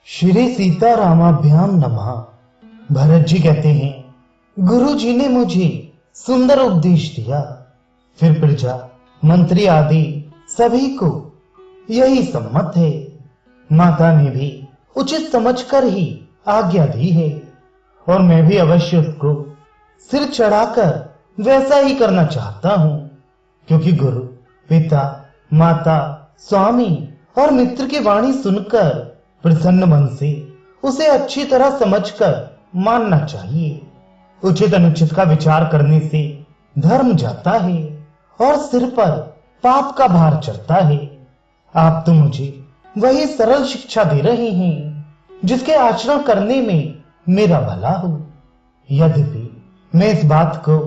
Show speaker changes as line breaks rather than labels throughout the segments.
श्री सीतारामाभ्याम नमः। भरत जी कहते हैं, गुरु जी ने मुझे सुंदर उपदेश दिया, फिर प्रजा मंत्री आदि सभी को यही सम्मत है। माता ने भी उचित समझकर ही आज्ञा दी है और मैं भी अवश्य उसको सिर चढ़ाकर वैसा ही करना चाहता हूं, क्योंकि गुरु, पिता, माता, स्वामी और मित्र की वाणी सुनकर प्रसन्न मन से उसे अच्छी तरह समझकर मानना चाहिए। उचित अनुचित का विचार करने से धर्म जाता है और सिर पर पाप का भार चढ़ता है। आप तो मुझे वही सरल शिक्षा दे रहे हैं जिसके आचरण करने में मेरा भला हो। यद्यपि मैं इस बात को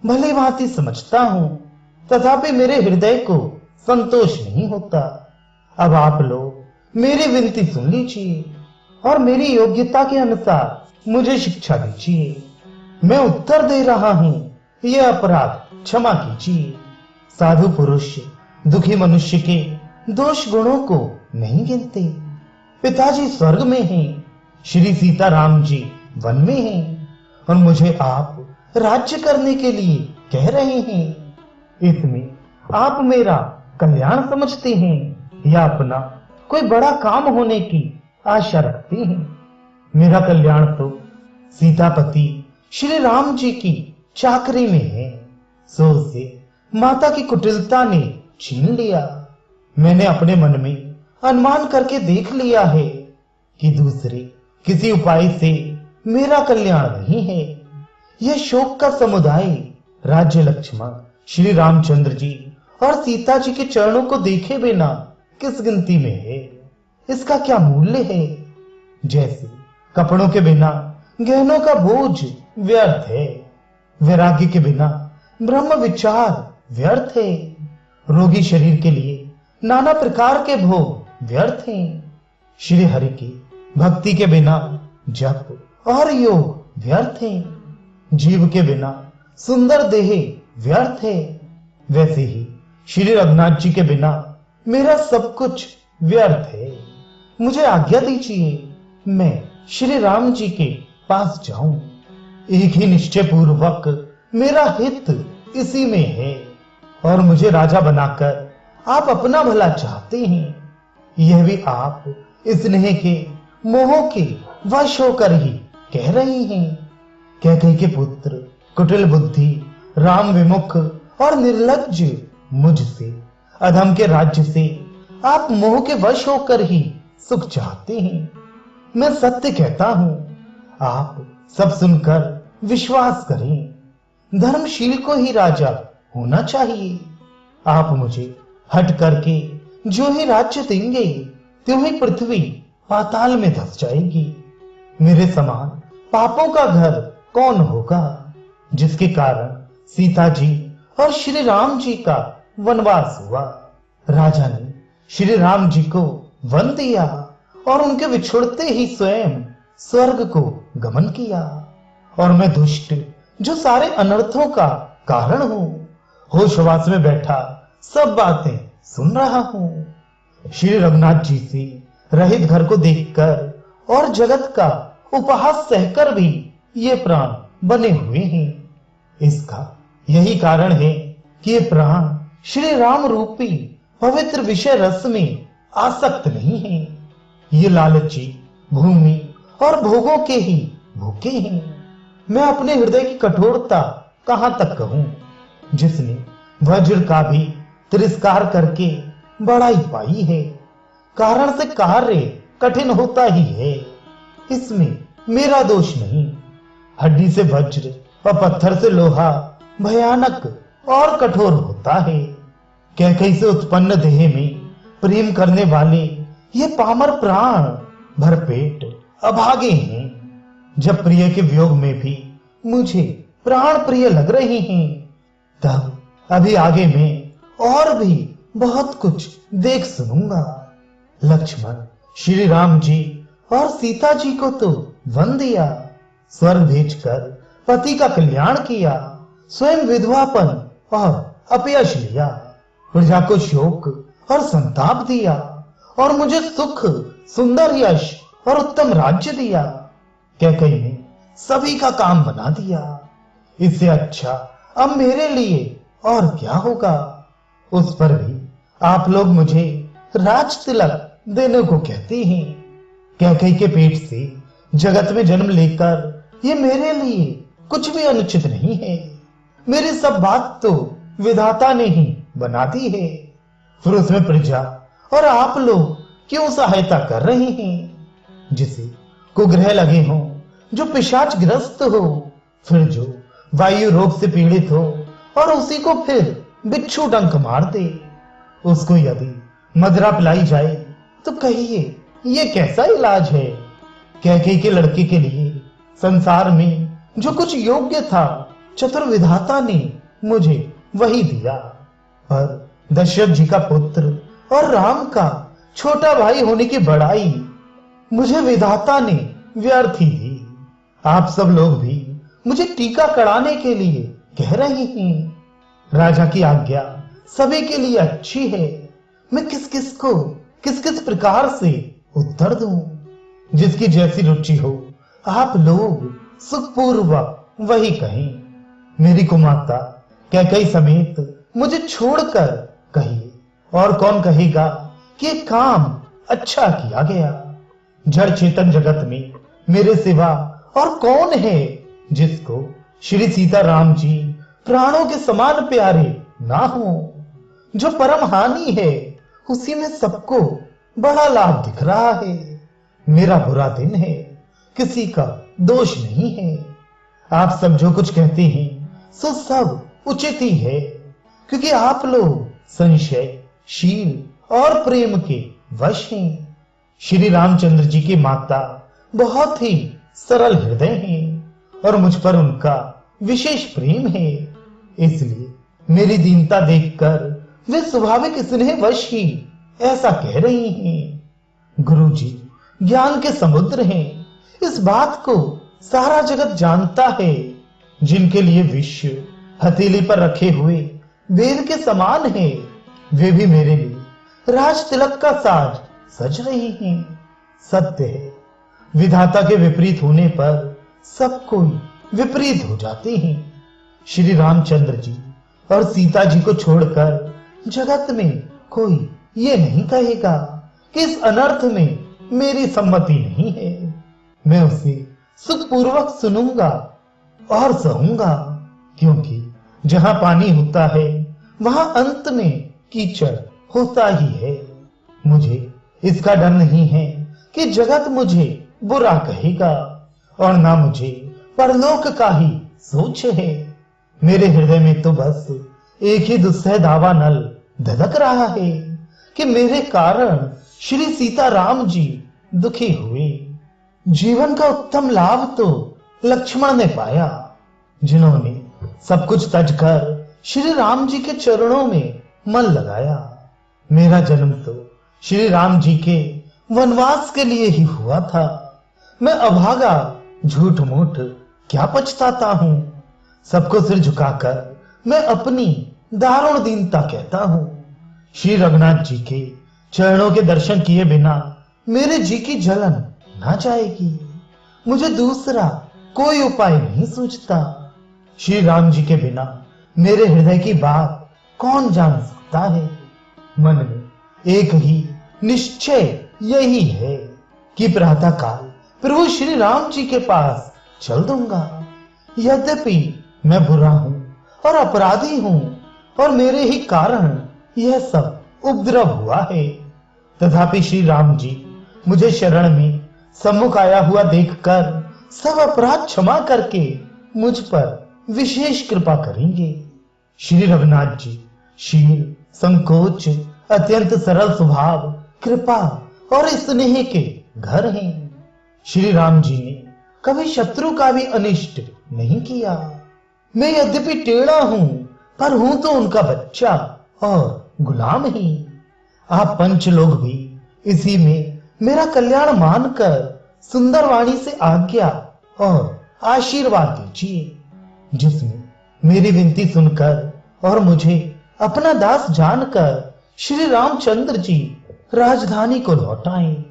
भली भांति समझता हूं, तथापि मेरे हृदय को संतोष नहीं होता। अब आप लोग मेरी विनती सुन लीजिए और मेरी योग्यता के अनुसार मुझे शिक्षा दीजिए। मैं उत्तर दे रहा हूं, यह अपराध क्षमा कीजिए। साधु पुरुष दुखी मनुष्य के दोष गुणों को नहीं गिनते। पिताजी स्वर्ग में हैं, श्री सीताराम जी वन में हैं और मुझे आप राज्य करने के लिए कह रहे हैं। इसमें आप मेरा कल्याण समझते हैं या अपना कोई बड़ा काम होने की आशा रखते हैं? मेरा कल्याण तो सीतापति श्री राम जी की चाकरी में है, सो उसे माता की कुटिलता ने छीन लिया। मैंने अपने मन में अनुमान करके देख लिया है कि दूसरे किसी उपाय से मेरा कल्याण नहीं है। यह शोक का समुदाय राज्य लक्ष्मण श्री रामचंद्र जी और सीता जी के चरणों को देखे बिना किस गिनती में है? इसका क्या मूल्य है? जैसे कपड़ों के बिना गहनों का बोझ व्यर्थ है, वैराग्य के बिना ब्रह्म विचार व्यर्थ है, रोगी शरीर के लिए नाना प्रकार के भोग व्यर्थ हैं, श्री हरि की भक्ति के बिना जप और योग व्यर्थ हैं, जीव के बिना सुंदर देह व्यर्थ है। वैसे ही श्री रघुनाथ जी के बिना मेरा सब कुछ व्यर्थ है। मुझे आज्ञा दीजिए, मैं श्री राम जी के पास जाऊं। एक ही निश्चय पूर्वक मेरा हित इसी में है और मुझे राजा बनाकर आप अपना भला चाहते हैं। यह भी आप स्नेह के मोह के वश होकर ही कह रही हैं। कैकेयी के पुत्र कुटिल बुद्धि, राम विमुख और निर्लज्ज मुझसे, अधम के राज्य से आप मोह के वश होकर ही सुख चाहते हैं। मैं सत्य कहता हूं, आप सब सुनकर विश्वास करें। धर्मशील को ही राजा होना चाहिए। आप मुझे हट करके जो ही राज्य देंगे, त्यों ही पृथ्वी पाताल में धस जाएगी। मेरे समान पापों का घर कौन होगा, जिसके कारण सीता जी और श्री राम जी का वनवास हुआ। राजा ने श्री राम जी को वन दिया और उनके विछुड़ते ही स्वयं स्वर्ग को गमन किया, और मैं दुष्ट जो सारे अनर्थों का कारण हूं, होशवास में बैठा सब बातें सुन रहा हूं। श्री रघुनाथ जी से रहित घर को देखकर और जगत का उपहास सहकर भी ये प्राण बने हुए हैं। इसका यही कारण है कि ये प्राण श्री राम रूपी पवित्र विषय रस में आसक्त नहीं है। ये लालची भूमि और भोगों के ही भूखे हैं। मैं अपने हृदय की कठोरता कहां तक कहूं, जिसने वज्र का भी तिरस्कार करके बड़ाई पाई है। कारण से कार्य कठिन होता ही है, इसमें मेरा दोष नहीं। हड्डी से वज्र और पत्थर से लोहा भयानक और कठोर होता है। कैकेयी से उत्पन्न देह में प्रेम करने वाले ये पामर प्राण भरपेट अभागे हैं। जब प्रिय के वियोग में भी मुझे प्राण प्रिय लग रहे हैं, तब अभी आगे मैं और भी बहुत कुछ देख सुनूंगा। लक्ष्मण श्री राम जी और सीता जी को तो वन दिया, स्वर्ग भेजकर पति का कल्याण किया, स्वयं विधवापन और अपयश लिया, प्रजा को शोक और संताप दिया और मुझे सुख, सुंदर यश और उत्तम राज्य दिया। कैकेयी ने सभी का काम बना दिया। इससे अच्छा अब मेरे लिए और क्या होगा। उस पर भी आप लोग मुझे राज तिलक देने को कहते हैं। कैकेयी के पेट से जगत में जन्म लेकर ये मेरे लिए कुछ भी अनुचित नहीं है। मेरी सब बात तो विधाता ने ही बना दी है। फिर उसमें प्रजा और आप लोग क्यों सहायता कर रहे हैं? जिसे कुग्रह लगे हो, जो पिशाच ग्रस्त हो, फिर जो वायु रोग से पीड़ित हो और उसी को फिर बिच्छू डंक मार दे, उसको यदि मदिरा पिलाई जाए तो कहिए ये कैसा इलाज है? कैकेयी के लड़के के लिए संसार में जो कुछ योग्य था, चतुर विधाता ने मुझे वही दिया। पर दशरथ जी का पुत्र और राम का छोटा भाई होने की बड़ाई मुझे विधाता ने व्यर्थ ही दी। आप सब लोग भी मुझे टीका कढ़ाने के लिए कह रहे हैं। राजा की आज्ञा सभी के लिए अच्छी है। मैं किस किस प्रकार से उत्तर दूं? जिसकी जैसी रुचि हो आप लोग सुखपूर्वक वही कहें। मेरी कुमाता कैकेयी समेत मुझे छोड़कर कहिए और कौन कहेगा कि काम अच्छा किया गया। जड़ चेतन जगत में मेरे सिवा और कौन है जिसको श्री सीता राम जी प्राणों के समान प्यारे ना हो। जो परम हानि है उसी में सबको बड़ा लाभ दिख रहा है। मेरा बुरा दिन है, किसी का दोष नहीं है। आप सब जो कुछ कहते हैं सो सब उचित ही है, क्योंकि आप लोग संशय, शील और प्रेम के वश हैं। श्री रामचंद्र जी की माता बहुत ही सरल हृदय हैं और मुझ पर उनका विशेष प्रेम है। इसलिए मेरी दीनता देखकर वे स्वाभाविक स्नेहवश ही ऐसा कह रही हैं। गुरुजी ज्ञान के समुद्र हैं, इस बात को सारा जगत जानता है। जिनके लिए विश्व हथेली पर रखे हुए वेद के समान है, वे भी मेरे लिए राज तिलक का साज सज रही हैं। सत्य है, विधाता के विपरीत होने पर सब कोई विपरीत हो जाते हैं। श्री रामचंद्र जी और सीता जी को छोड़कर जगत में कोई ये नहीं कहेगा कि इस अनर्थ में मेरी सम्मति नहीं है। मैं उसे सुखपूर्वक सुनूंगा और सहूंगा, क्योंकि जहां पानी होता है वहां अंत में कीचड़ होता ही है। मुझे इसका डर नहीं है कि जगत मुझे बुरा कहेगा और ना मुझे परलोक का ही सोच है। मेरे हृदय में तो बस एक ही दुस्सह दावा नल धधक रहा है कि मेरे कारण श्री सीता राम जी दुखी हुए। जीवन का उत्तम लाभ तो लक्ष्मण ने पाया, जिन्होंने सब कुछ तज कर श्री राम जी के चरणों में मन लगाया। मेरा जन्म तो श्री राम जी के वनवास के लिए ही हुआ था। मैं अभागा झूठ मूठ क्या पछताता हूं। सबको सिर झुकाकर मैं अपनी दारुण दीनता कहता हूं। श्री रघुनाथ जी के चरणों के दर्शन किए बिना मेरे जी की जलन ना जाएगी। मुझे दूसरा कोई उपाय नहीं सूझता। श्री राम जी के बिना मेरे हृदय की बात कौन जान सकता है। मन में एक ही निश्चय यही है कि प्रातः काल प्रभु श्री राम जी के पास चल दूंगा। यद्यपि मैं बुरा हूं और अपराधी हूं और मेरे ही कारण यह सब उपद्रव हुआ है, तथापि श्री राम जी मुझे शरण में सम्मुख आया हुआ देखकर सब अपराध क्षमा करके मुझ पर विशेष कृपा करेंगे। श्री रघुनाथ जी शील, संकोच, अत्यंत सरल स्वभाव, कृपा और स्नेह के घर हैं। श्री राम जी ने कभी शत्रु का भी अनिष्ट नहीं किया। मैं यद्यपि टेढ़ा हूं, पर हूं तो उनका बच्चा और गुलाम ही। आप पंच लोग भी इसी में मेरा कल्याण मानकर सुंदर वाणी से आज्ञा और आशीर्वाद दीजिए, जिसमें मेरी विनती सुनकर और मुझे अपना दास जानकर श्री रामचंद्र जी राजधानी को लौटाएं।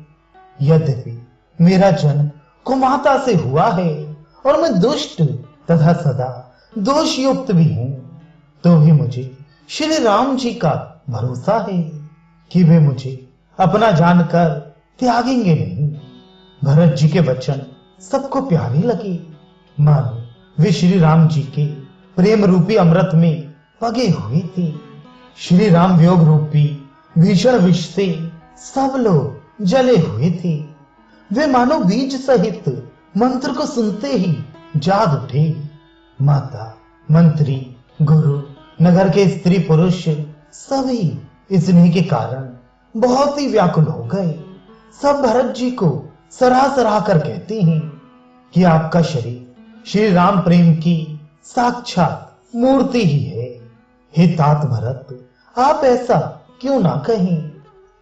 यद्यपि मेरा जन्म कुमाता से हुआ है और मैं दुष्ट तथा सदा दोष युक्त भी हूं, तो भी मुझे श्री राम जी का भरोसा है कि वे मुझे अपना जानकर त्यागेंगे नहीं। भरत जी के वचन सबको प्यारे लगे, मानो वे श्री राम जी के प्रेम रूपी अमृत में पगे हुए थे। श्री राम वियोग रूपी भीषण विष से सब लोग जले हुए थे। वे मानो बीज सहित मंत्र को सुनते ही जाग उठे। माता, मंत्री, गुरु, नगर के स्त्री पुरुष सभी स्नेह के कारण बहुत ही व्याकुल हो गए। सब भरत जी को सराह सराह कर कहते हैं कि आपका शरीर श्री राम प्रेम की साक्षात मूर्ति ही है। हे तात भरत, आप ऐसा क्यों ना कहें?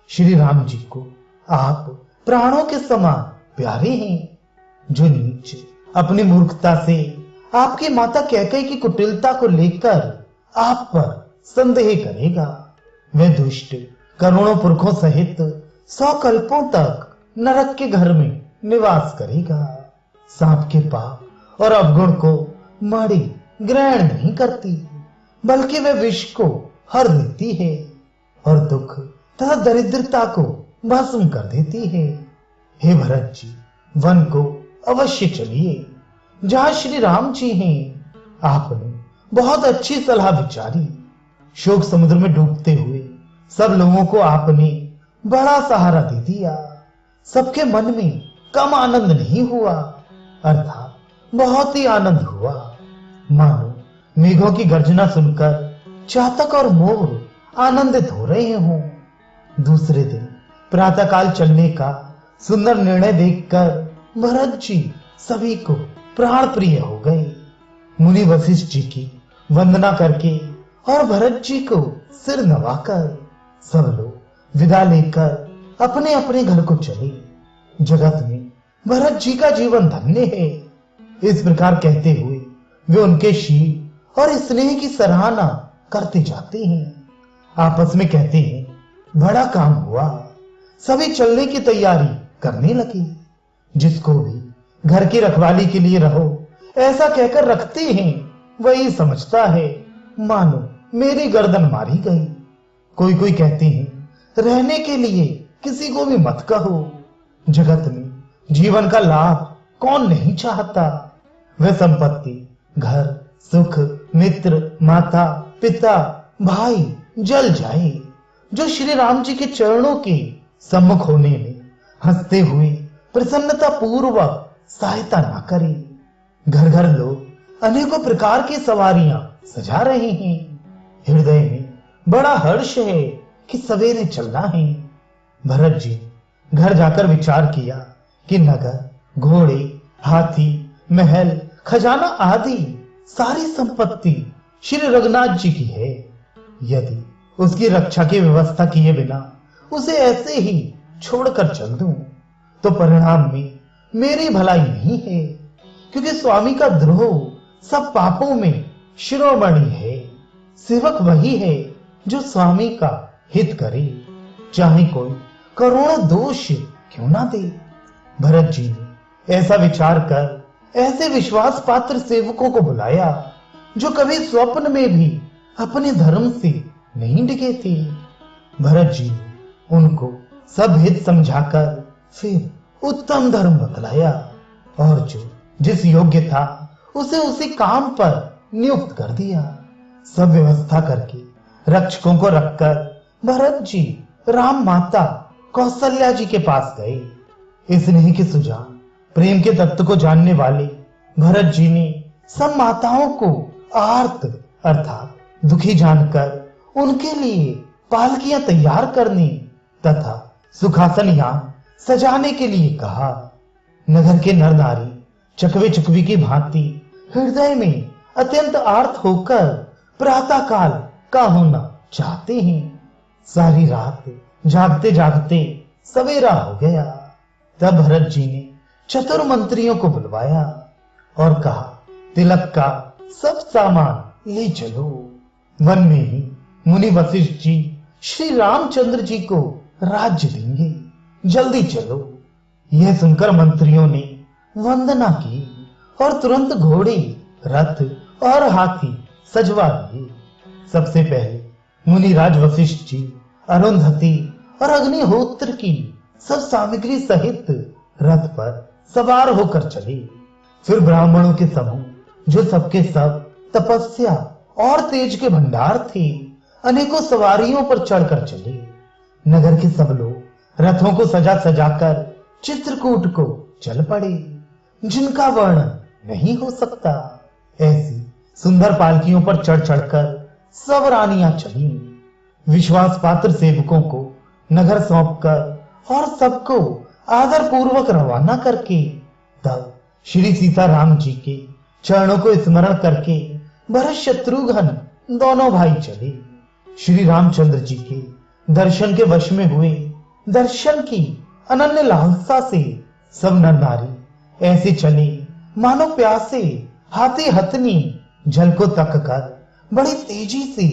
श्री राम जी को आप प्राणों के समान प्यारे हैं। जो नीच अपनी मूर्खता से आपकी माता कैकेयी की कुटिलता को लेकर आप पर संदेह करेगा, वह दुष्ट करोड़ों पुरखों सहित 100 कल्पों तक नरक के घर में निवास करेगा। सांप के पाप और अवगुण को मणि ग्रहण नहीं करती, बल्कि वह विष को हर देती है और दुख तथा दरिद्रता को भस्म कर देती है। हे भरत जी, वन को अवश्य चलिए, जहां श्री राम जी हैं। आपने बहुत अच्छी सलाह विचारी। शोक समुद्र में डूबते हुए सब लोगों को आपने बड़ा सहारा दे दिया। सबके मन में कम आनंद नहीं हुआ, अर्थात बहुत ही आनंद हुआ। मानो मेघों की गर्जना सुनकर चातक और मोर आनंदित हो रहे हों। दूसरे दिन प्रातःकाल चलने का सुंदर निर्णय देखकर भरत जी सभी को प्राण प्रिय हो गए। मुनि वशिष्ठ जी की वंदना करके और भरत जी को सिर नवाकर सब लोग विदा लेकर अपने अपने घर को चले। जगत में भरत जी का जीवन धन्य है। इस प्रकार कहते हुए वे उनके शील और स्नेह की सराहना करते जाते हैं। आपस में कहते हैं, बड़ा काम हुआ। सभी चलने की तैयारी करने लगे। जिसको भी घर की रखवाली के लिए रहो ऐसा कहकर रखते हैं, वही समझता है मानो मेरी गर्दन मारी गई। कोई कोई कहते हैं, रहने के लिए किसी को भी मत कहो। जगत में जीवन का लाभ कौन नहीं चाहता। वह संपत्ति, घर, सुख, मित्र, माता, पिता, भाई जल जाए, जो श्री राम जी के चरणों के सम्मुख होने में हंसते हुए प्रसन्नता पूर्वक सहायता ना करे। घर घर लोग अनेकों प्रकार की सवारियां सजा रहे हैं। हृदय में बड़ा हर्ष है कि सवेरे चलना है। भरत जी घर जाकर विचार किया कि नगर, घोड़े, हाथी, महल, खजाना आदि सारी संपत्ति श्री रघुनाथ जी की है। यदि उसकी रक्षा की व्यवस्था किए बिना उसे ऐसे ही छोड़कर चल दूं, तो परिणाम में मेरी भलाई नहीं है, क्योंकि स्वामी का द्रोह सब पापों में शिरोमणि है। सेवक वही है जो स्वामी का हित करे, चाहे कोई करोड़ों दोष क्यों ना दे। भरत जी ने ऐसा विचार कर ऐसे विश्वास पात्र सेवकों को बुलाया जो कभी स्वप्न में भी अपने धर्म से नहीं डिगे थे। भरत जी ने उनको सब हित समझाकर फिर उत्तम धर्म बतलाया और जो जिस योग्य था उसे उसी काम पर नियुक्त कर दिया। सब व्यवस्था करके रक्षकों को रखकर भरत जी राम माता कौशल्या जी के पास गए। स्नेह के सुजान प्रेम के तत्व को जानने वाले भरत जी ने सब माताओं को आर्त अर्थात दुखी जानकर उनके लिए पालकियां तैयार करने तथा सुखासन यान सजाने के लिए कहा। नगर के नर नारी चकवे चुकवी की भांति हृदय में अत्यंत आर्त होकर प्रातः काल का होना चाहते हैं। सारी रात जागते जागते सवेरा हो गया। तब भरत जी ने चतुर मंत्रियों को बुलवाया और कहा, तिलक का सब सामान ले चलो। वन में ही मुनि वशिष्ठ जी श्री रामचंद्र जी को राज्य देंगे, जल्दी चलो। यह सुनकर मंत्रियों ने वंदना की और तुरंत घोड़े, रथ और हाथी सजवा दिए। सबसे पहले मुनिराज वशिष्ठ जी, अरुंधति और अग्निहोत्र की सब सामग्री सहित रथ पर सवार होकर चले। फिर ब्राह्मणों के समूह, जो सबके सब तपस्या और तेज के भंडार थे, अनेकों सवारियों पर चढ़कर चले। नगर के सब लोग रथों को सजा सजाकर चित्रकूट को चल पड़े, जिनका वर्णन नहीं हो सकता। ऐसी सुंदर पालकियों पर चढ़ चढ़कर सब रानियां चली। विश्वास पात्र सेवकों को नगर सौंपकर और सबको आदर पूर्वक रवाना करके तब श्री सीताराम जी के चरणों को स्मरण करके भरत शत्रुघ्न दोनों भाई चले। श्री रामचंद्र जी के दर्शन के वश में हुए, दर्शन की अनन्य लालसा से सब नर नारी ऐसे चले मानो प्यासे हाथी हथनी जल को तक कर बड़ी तेजी से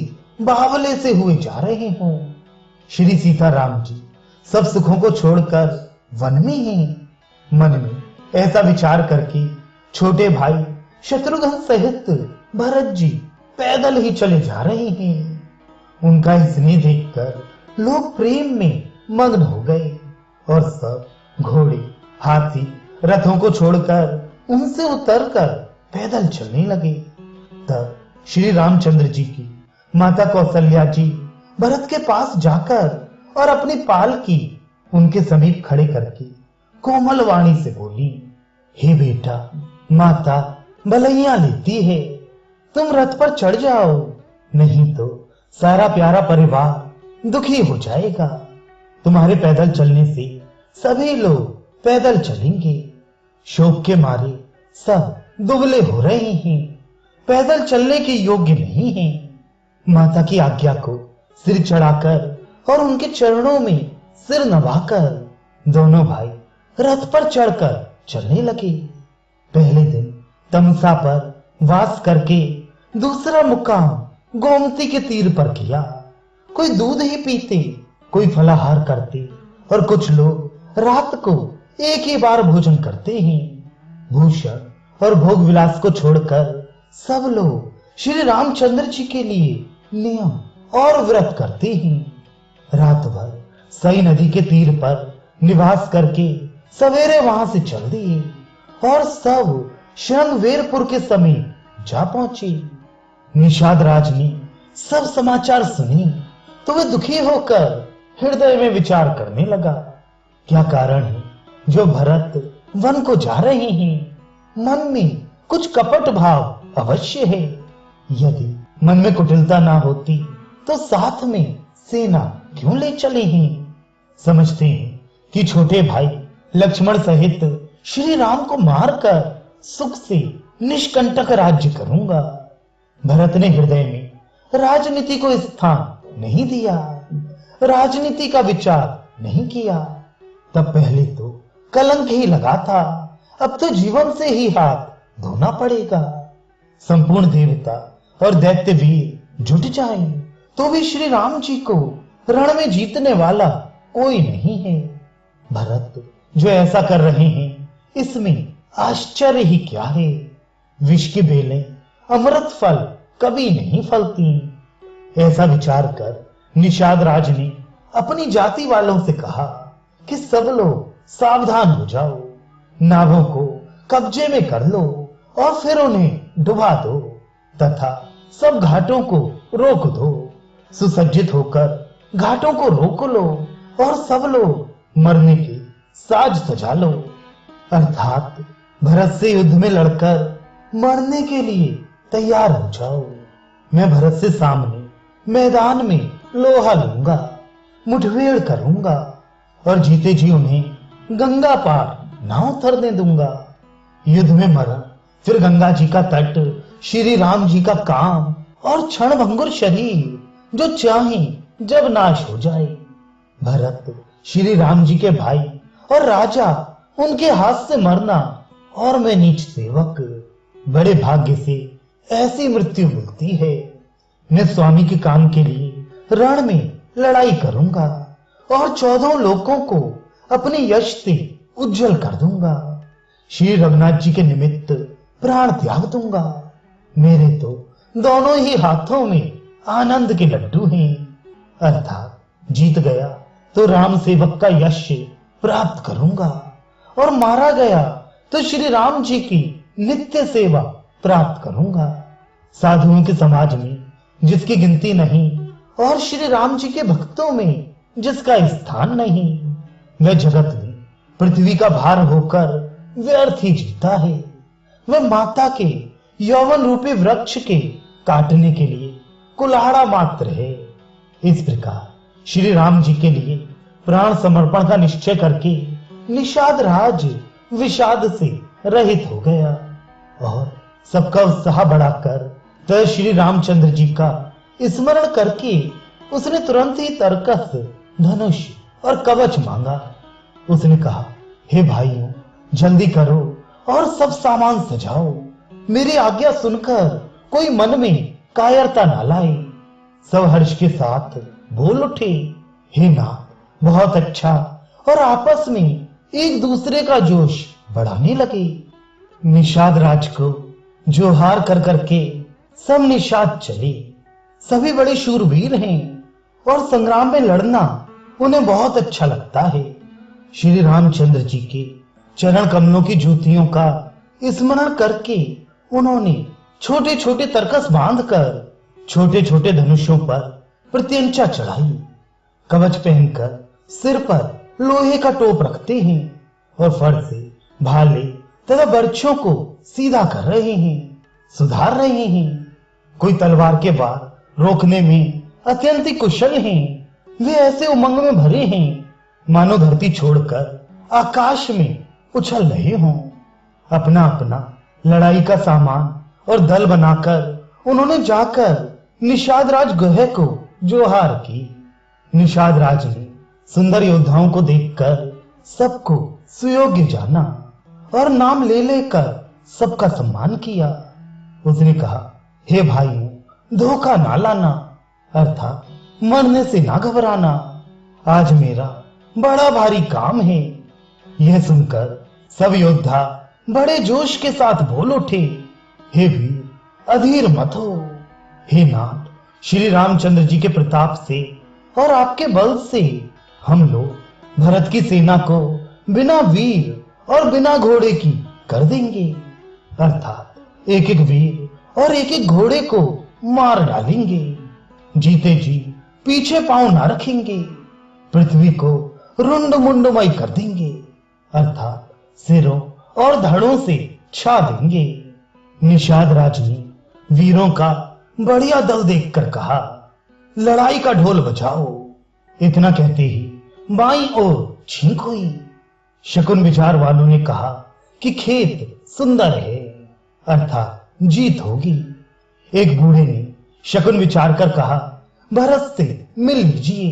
बावले से हुए जा रहे हों। श्री सीताराम जी सब सुखों को छोड़कर वन में हैं। मन में ऐसा विचार करके छोटे भाई शत्रुघ्न सहित भरत जी पैदल ही चले जा रहे हैं। उनका स्नेह देखकर लोग प्रेम में मग्न हो गए और सब घोड़े, हाथी, रथों को छोड़कर उनसे उतरकर पैदल चलने लगे। तब श्री रामचंद्र जी की माता कौशल्या जी भरत के पास जाकर और अपनी पालकी उनके समीप खड़े करके कोमल वाणी से बोली, हे बेटा, माता भलैया लेती है, तुम रथ पर चढ़ जाओ, नहीं तो सारा प्यारा परिवार दुखी हो जाएगा। तुम्हारे पैदल चलने से सभी लोग पैदल चलेंगे। शोक के मारे सब दुबले हो रहे हैं, पैदल चलने के योग्य नहीं हैं। माता की आज्ञा को सिर चढ़ाकर और उनके चरणों में सिर नवाकर दोनों भाई रथ पर चढ़कर चलने लगे। पहले दिन तमसा पर वास करके दूसरा मुकाम गोमती के तीर पर किया। कोई दूध ही पीते, कोई फलाहार करते और कुछ लोग रात को एक ही बार भोजन करते हैं। भूषण और भोग विलास को छोड़कर सब लोग श्री रामचंद्र जी के लिए नियम और व्रत करते हैं। रात भर सई नदी के तीर पर निवास करके सवेरे वहां से चल दिए और सब श्रृंगवेरपुर के समीप जा पहुंचे। निषाद राज ने सब समाचार सुने तो वे दुखी होकर हृदय में विचार करने लगा, क्या कारण है जो भरत वन को जा रहे हैं। मन में कुछ कपट भाव अवश्य है। यदि मन में कुटिलता ना होती तो साथ में सेना क्यों ले चले हैं। समझते हैं कि छोटे भाई लक्ष्मण सहित श्री राम को मारकर सुख से निष्कंटक राज्य करूंगा। भरत ने हृदय में राजनीति को स्थान नहीं दिया, राजनीति का विचार नहीं किया। तब पहले तो कलंक ही लगा था, अब तो जीवन से ही हाथ धोना पड़ेगा। संपूर्ण देवता और दैत्य वीर जुट जाएं तो भी श्री राम जी को रण में जीतने वाला कोई नहीं है। भरत जो ऐसा कर रहे हैं इसमें आश्चर्य ही क्या है। विष की बेलें अमृत फल कभी नहीं फलती। ऐसा विचार कर निषाद राज ने अपनी जाति वालों से कहा कि सब लोग सावधान हो जाओ, नावों को कब्जे में कर लो और फिर उन्हें डुबा दो तथा सब घाटों को रोक दो। सुसज्जित होकर घाटों को रोक लो और सब लोग मरने के साज सजा लो, अर्थात भरत से युद्ध में लड़कर मरने के लिए तैयार हो जाओ। मैं भरत से सामने मैदान में लोहा लूंगा, मुठभेड़ करूंगा और जीते जी उन्हें गंगा पार ना उतरने दूंगा। युद्ध में मरण, फिर गंगा जी का तट, श्री राम जी का काम और क्षण भंगुर शरीर जो चाहे जब नाश हो जाए। भरत श्री राम जी के भाई और राजा, उनके हाथ से मरना और मैं नीच सेवक, बड़े भाग्य से ऐसी मृत्यु मिलती है। मैं स्वामी के काम के लिए रण में लड़ाई करूंगा और 14 लोगों को अपने यश से उज्जवल कर दूंगा। श्री रघुनाथ जी के निमित्त प्राण त्याग दूंगा। मेरे तो दोनों ही हाथों में आनंद के लड्डू हैं। अर्थात जीत गया तो राम सेवक का यश प्राप्त करूंगा और मारा गया तो श्री राम जी की नित्य सेवा प्राप्त करूंगा। साधुओं के समाज में जिसकी गिनती नहीं और श्री राम जी के भक्तों में जिसका स्थान नहीं, वह जगत में पृथ्वी का भार होकर व्यर्थ ही जीता है। वह माता के यौवन रूपी वृक्ष के काटने के लिए कुल्हाड़ा मात्र है। इस प्रकार श्री राम जी के लिए प्राण समर्पण का निश्चय करके निषाद राज विषाद से रहित हो गया और सबका उत्साह बढ़ाकर तब श्री रामचंद्र जी का स्मरण करके उसने तुरंत ही तरकस, धनुष और कवच मांगा। उसने कहा, हे भाइयों, जल्दी करो और सब सामान सजाओ। मेरी आज्ञा सुनकर कोई मन में कायरता ना लाए। सब हर्ष के साथ बोल उठे, हे नाथ, बहुत अच्छा, और आपस में एक दूसरे का जोश बढ़ाने लगे। निषाद राज को जोहार कर करके सब निषाद चले। सभी बड़े शूरवीर हैं और संग्राम में लड़ना उन्हें बहुत अच्छा लगता है। श्री रामचंद्र जी के चरण कमलों की जूतियों का स्मरण करके उन्होंने छोटे छोटे तरकस बांधकर छोटे छोटे धनुषों पर प्रत्यंचा चढ़ाई। कवच पहनकर सिर पर लोहे का टोप रखते हैं और फर से भाले तथा बर्छों को सीधा कर रहे हैं, सुधार रहे हैं। कोई तलवार के वार रोकने में अत्यंत ही कुशल हैं। वे ऐसे उमंग में भरे हैं मानो धरती छोड़कर आकाश में उछल रहे हों। अपना अपना लड़ाई का सामान और दल बनाकर उन्होंने जाकर निषाद राज गुहे को जोहार की। निषाद राज ने सुंदर योद्धाओं को देखकर सबको सुयोग्य जाना और नाम ले लेकर सबका सम्मान किया। उसने कहा, हे भाइयों, धोखा ना लाना, अर्थात मरने से ना घबराना। आज मेरा बड़ा भारी काम है। यह सुनकर सब योद्धा बड़े जोश के साथ बोल उठे, हे वीर, अधीर मत हो। हे नाथ, श्री रामचंद्र जी के प्रताप से और आपके बल से हम लोग भरत की सेना को बिना वीर और बिना घोड़े की कर देंगे। अर्थात एक एक वीर और एक एक घोड़े को मार डालेंगे। जीते जी पीछे पांव ना रखेंगे। पृथ्वी को रुंड मुंडमय कर देंगे, अर्थात सिरों और धड़ों से छा देंगे। निषाद राज ने वीरों का बढ़िया दल देखकर कहा, लड़ाई का ढोल बजाओ। इतना कहते ही बाईं ओर छींक हुई। शकुन विचार वालों ने कहा कि खेत सुंदर है, अर्थात जीत होगी। एक बूढ़े ने शकुन विचार कर कहा, भरत से मिल लीजिए,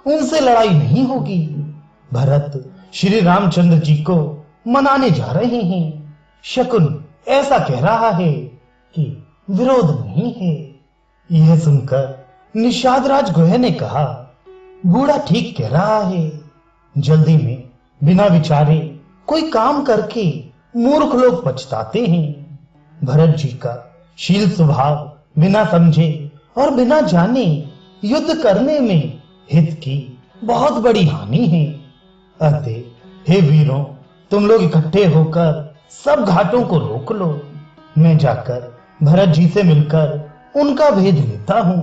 उनसे लड़ाई नहीं होगी। भरत श्री रामचंद्र जी को मनाने जा रहे हैं। शकुन ऐसा कह रहा है कि विरोध नहीं है। यह सुनकर निषाद राज गुहे ने कहा, बूढ़ा ठीक कह रहा है। जल्दी में बिना विचारे कोई काम करके मूर्ख लोग पछताते हैं। भरत जी का शील स्वभाव बिना समझे और बिना जाने युद्ध करने में हित की बहुत बड़ी हानि है। अतः हे वीरों, तुम लोग इकट्ठे होकर सब घाटों को रोक लो। मैं जाकर भरत जी से मिलकर उनका भेद लेता हूं।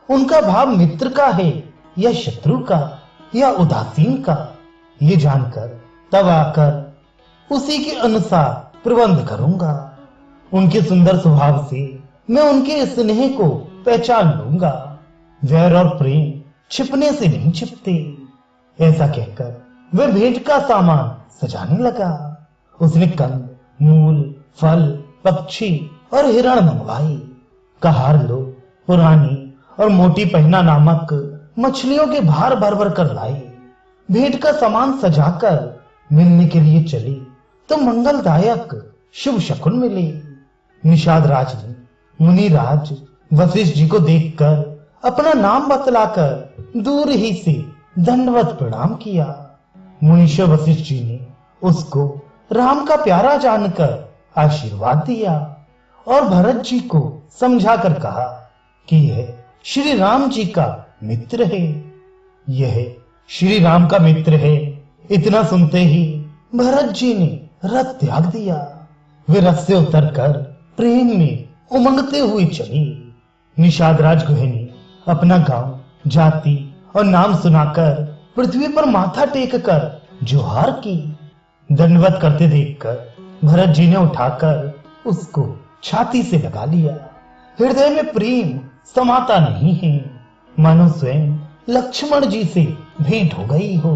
उनका भाव मित्र का है या शत्रु का या उदासीन का, ये जानकर तब आकर उसी के अनुसार प्रबंध करूंगा। उनके सुंदर स्वभाव से मैं उनके स्नेह को पहचान लूंगा। वैर और प्रेम छिपने से नहीं छिपते। ऐसा कहकर वह भेंट का सामान सजाने लगा। उसने कंद, मूल, फल, पक्षी और हिरण मंगवाए। कहार लो, पुरानी और मोटी पहिना नामक मछलियों के भार भर भर कर लाए। भेंट का सामान सजाकर मिलने के लिए चले तो मंगलदायक शुभ शकुन मिले। निषाद राज ने मुनिराज वशिष्ठ जी को देखकर अपना नाम बतलाकर दूर ही से दंडवत प्रणाम किया। मुनीश्वर वशिष्ठ जी ने उसको राम का प्यारा जानकर आशीर्वाद दिया और भरत जी को समझाकर कहा कि यह श्री राम जी का मित्र है, यह श्री राम का मित्र है। इतना सुनते ही भरत जी ने रथ त्याग दिया। वे रथ से उतरकर प्रेम में उमंगते हुए चली। निषाद राजगुह ने अपना गांव, जाति और नाम सुनाकर पृथ्वी पर माथा टेक कर जोहार की। दंडवत करते देखकर भरत जी ने उठाकर उसको छाती से लगा लिया। हृदय में प्रेम समाता नहीं है, मानो स्वयं लक्ष्मण जी से भेंट हो गई हो।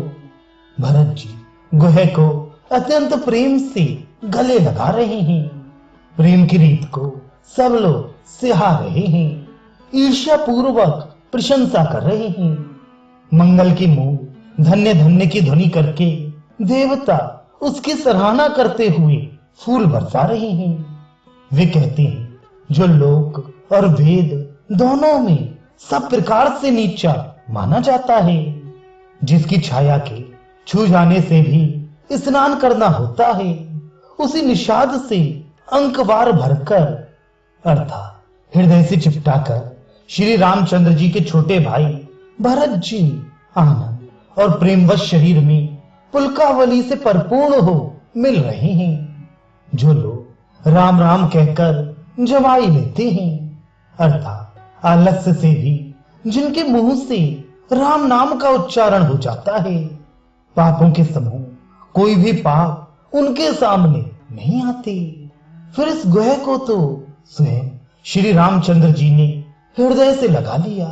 भरत जी गुह को अत्यंत प्रेम से गले लगा रहे हैं। प्रेम की रीत को सब लोग सिहा रहे हैं, ईर्ष्या पूर्वक प्रशंसा कर रहे हैं। मंगल की मूल धन्य धन्य की ध्वनि करके देवता उसकी सराहना करते हुए फूल बरसा रहे हैं। वे कहते हैं, जो लोक और वेद दोनों में सब प्रकार से नीचा माना जाता है, जिसकी छाया के छू जाने से भी स्नान करना होता है, उसी निषाद से अंकवार भरकर अर्थात हृदय से चिपटाकर श्री रामचंद्र जी के छोटे भाई भरत जी आनंद और प्रेमवश शरीर में पुलकावली से परिपूर्ण हो मिल रहे हैं। जो लोग राम राम कहकर जमाई लेते हैं, अर्थात आलस्य से भी जिनके मुंह से राम नाम का उच्चारण हो जाता है, पापों के समूह कोई भी पाप उनके सामने नहीं आते। फिर इस गुह को तो स्वयं श्री रामचंद्र जी ने हृदय से लगा लिया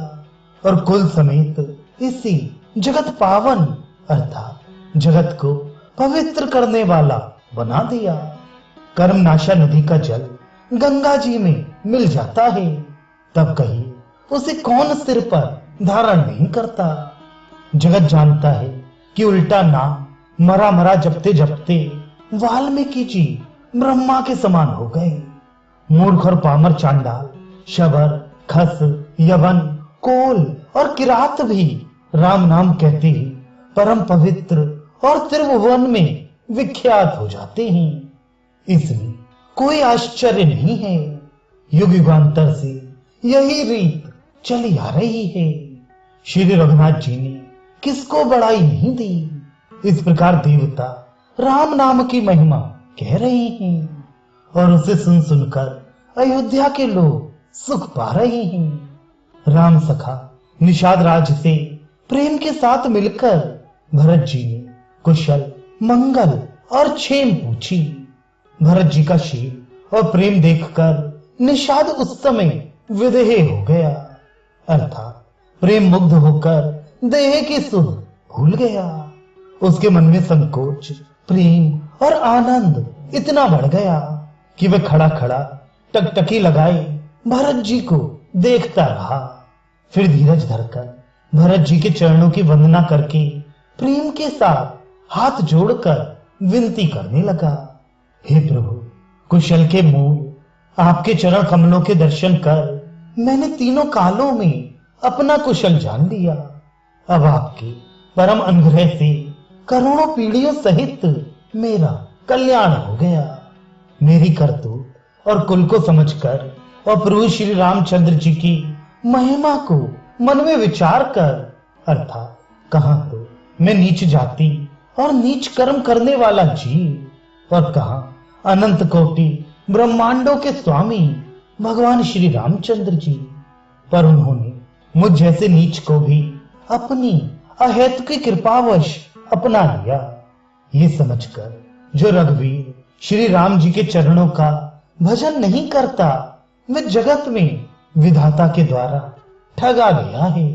और कुल समेत इसी जगत पावन अर्थात जगत को पवित्र करने वाला बना दिया। कर्मनाशा नदी का जल गंगा जी में मिल जाता है, तब कहीं उसे कौन सिर पर धारण नहीं करता। जगत जानता है कि उल्टा नाम मरा मरा जपते जपते वाल्मीकि जी ब्रह्मा के समान हो गए। मूर्ख और पामर चांडाल, शबर, खस, यवन, कोल और किरात भी राम नाम कहते ही परम पवित्र और त्रिभुवन में विख्यात हो जाते हैं। इसमें कोई आश्चर्य नहीं है, युग युगांतर से यही रीत चली आ रही है। श्री रघुनाथ जी ने किसको बड़ाई नहीं दी। इस प्रकार देवता राम नाम की महिमा कह रहे हैं और उसे सुन सुनकर अयोध्या के लोग सुख पा रहे हैं। राम सखा निषाद राज से प्रेम के साथ मिलकर भरत जी ने कुशल, मंगल और क्षेम पूछी। भरत जी का शील और प्रेम देखकर निषाद उस समय विदेह हो गया, अर्थात प्रेम मुग्ध होकर देह की सुध भूल गया। उसके मन में संकोच, प्रेम और आनंद इतना बढ़ गया कि वह खड़ा खड़ा टकटकी लगाए भरत जी को देखता रहा। फिर धीरज धरकर भरत जी के चरणों की वंदना करके प्रेम के साथ हाथ जोड़कर विनती करने लगा, हे प्रभु, कुशल के मूल आपके चरण कमलों के दर्शन कर मैंने तीनों कालों में अपना कुशल जान लिया। अब आपके परम अनुग्रह से करोड़ों पीढ़ियों सहित मेरा कल्याण हो गया। मेरी करतूत और कुल को समझकर और प्रभु श्री रामचंद्र जी की महिमा को मन में विचार कर, अर्थात कहां तो मैं नीच जाति और नीच कर्म करने वाला जीव और कहां अनंत कोटि ब्रह्मांडों के स्वामी भगवान श्री रामचंद्र जी, पर उन्होंने मुझ जैसे नीच को भी अपनी अहेतु की कृपावश अपना लिया। ये समझकर जो रघुवीर श्री राम जी के चरणों का भजन नहीं करता, वह जगत में विधाता के द्वारा ठगा गया है।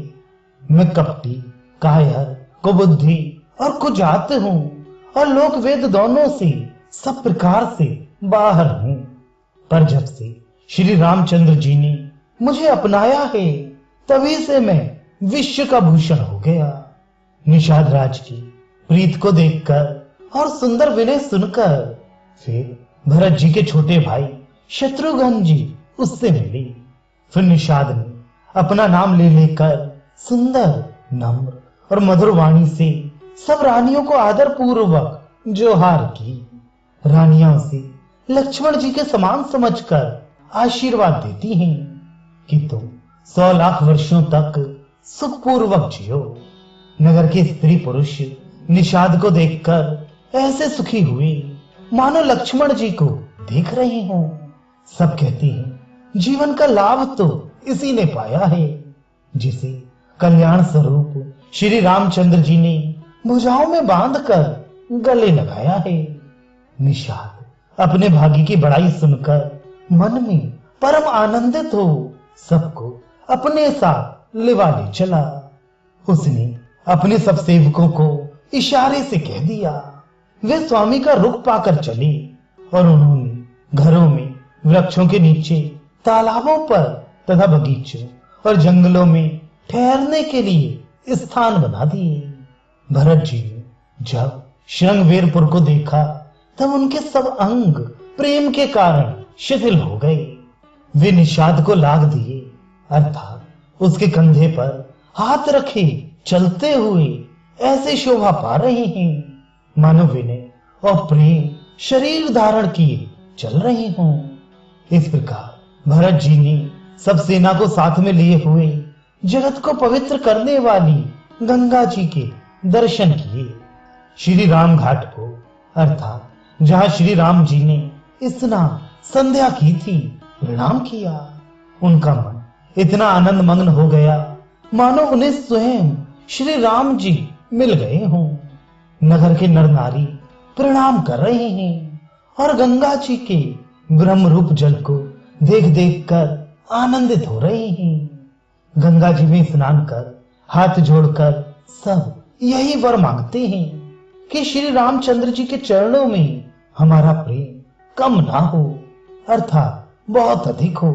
मैं कपटी, कायर, कुबुद्धि और कुजात हूँ और लोक वेद दोनों से सब प्रकार से बाहर हूँ। पर जब से श्री रामचंद्र जी ने मुझे अपनाया है, तभी से मैं विश्व का भूषण हो गया। निषाद राज की प्रीत को देखकर और सुंदर विनय सुनकर फिर भरत जी के छोटे भाई शत्रुघ्न जी उससे मिले। फिर निषाद ने अपना नाम ले लेकर सुंदर, नम्र और मधुर वाणी से सब रानियों को आदर पूर्वक जोहार की। रानियां उसे लक्ष्मण जी के समान समझकर आशीर्वाद देती हैं कि तुम 100 लाख वर्षों तक सुखपूर्वक जियो। नगर के स्त्री पुरुष निषाद को देखकर ऐसे सुखी हुए मानो लक्ष्मण जी को देख रहे हों। सब कहते हैं जीवन का लाभ तो इसी ने पाया है जिसे कल्याण स्वरूप श्री रामचंद्र जी ने भुजाओं में बांधकर गले लगाया है। निषाद अपने भाग्य की बड़ाई सुनकर मन में परम आनंदित हो सबको अपने साथ लिवा ले चला। उसने अपने सब सेवकों को इशारे से कह दिया। वे स्वामी का रुख पाकर चले और उन्होंने घरों में, वृक्षों के नीचे, तालाबों पर तथा बगीचों और जंगलों में ठहरने के लिए स्थान बना दिए। भरत जी ने जब श्रृंगवेरपुर को देखा तब उनके सब अंग प्रेम के कारण शिथिल हो गए। वे निषाद को लाग दिए, अर्थात उसके कंधे पर हाथ रखे चलते हुए ऐसे शोभा पा रहे हैं मानो विनय और प्रेम शरीर धारण किए चल रहे हों। इस प्रकार भरत जी ने सब सेना को साथ में लिए हुए जगत को पवित्र करने वाली गंगा जी के दर्शन किए। श्री राम घाट को, अर्थात जहां श्री राम जी ने स्नान संध्या की थी, प्रणाम किया। उनका मन इतना आनंद मग्न हो गया मानो उन्हें स्वयं श्री राम जी मिल गए हों। नगर के नर नारी प्रणाम कर रहे हैं और गंगा जी के ब्रह्म रूप जल को देख देख कर आनंदित हो रहे हैं। गंगा जी में स्नान कर हाथ जोड़कर सब यही वर मांगते हैं कि श्री रामचंद्र जी के चरणों में हमारा प्रेम कम ना हो, अर्थात बहुत अधिक हो।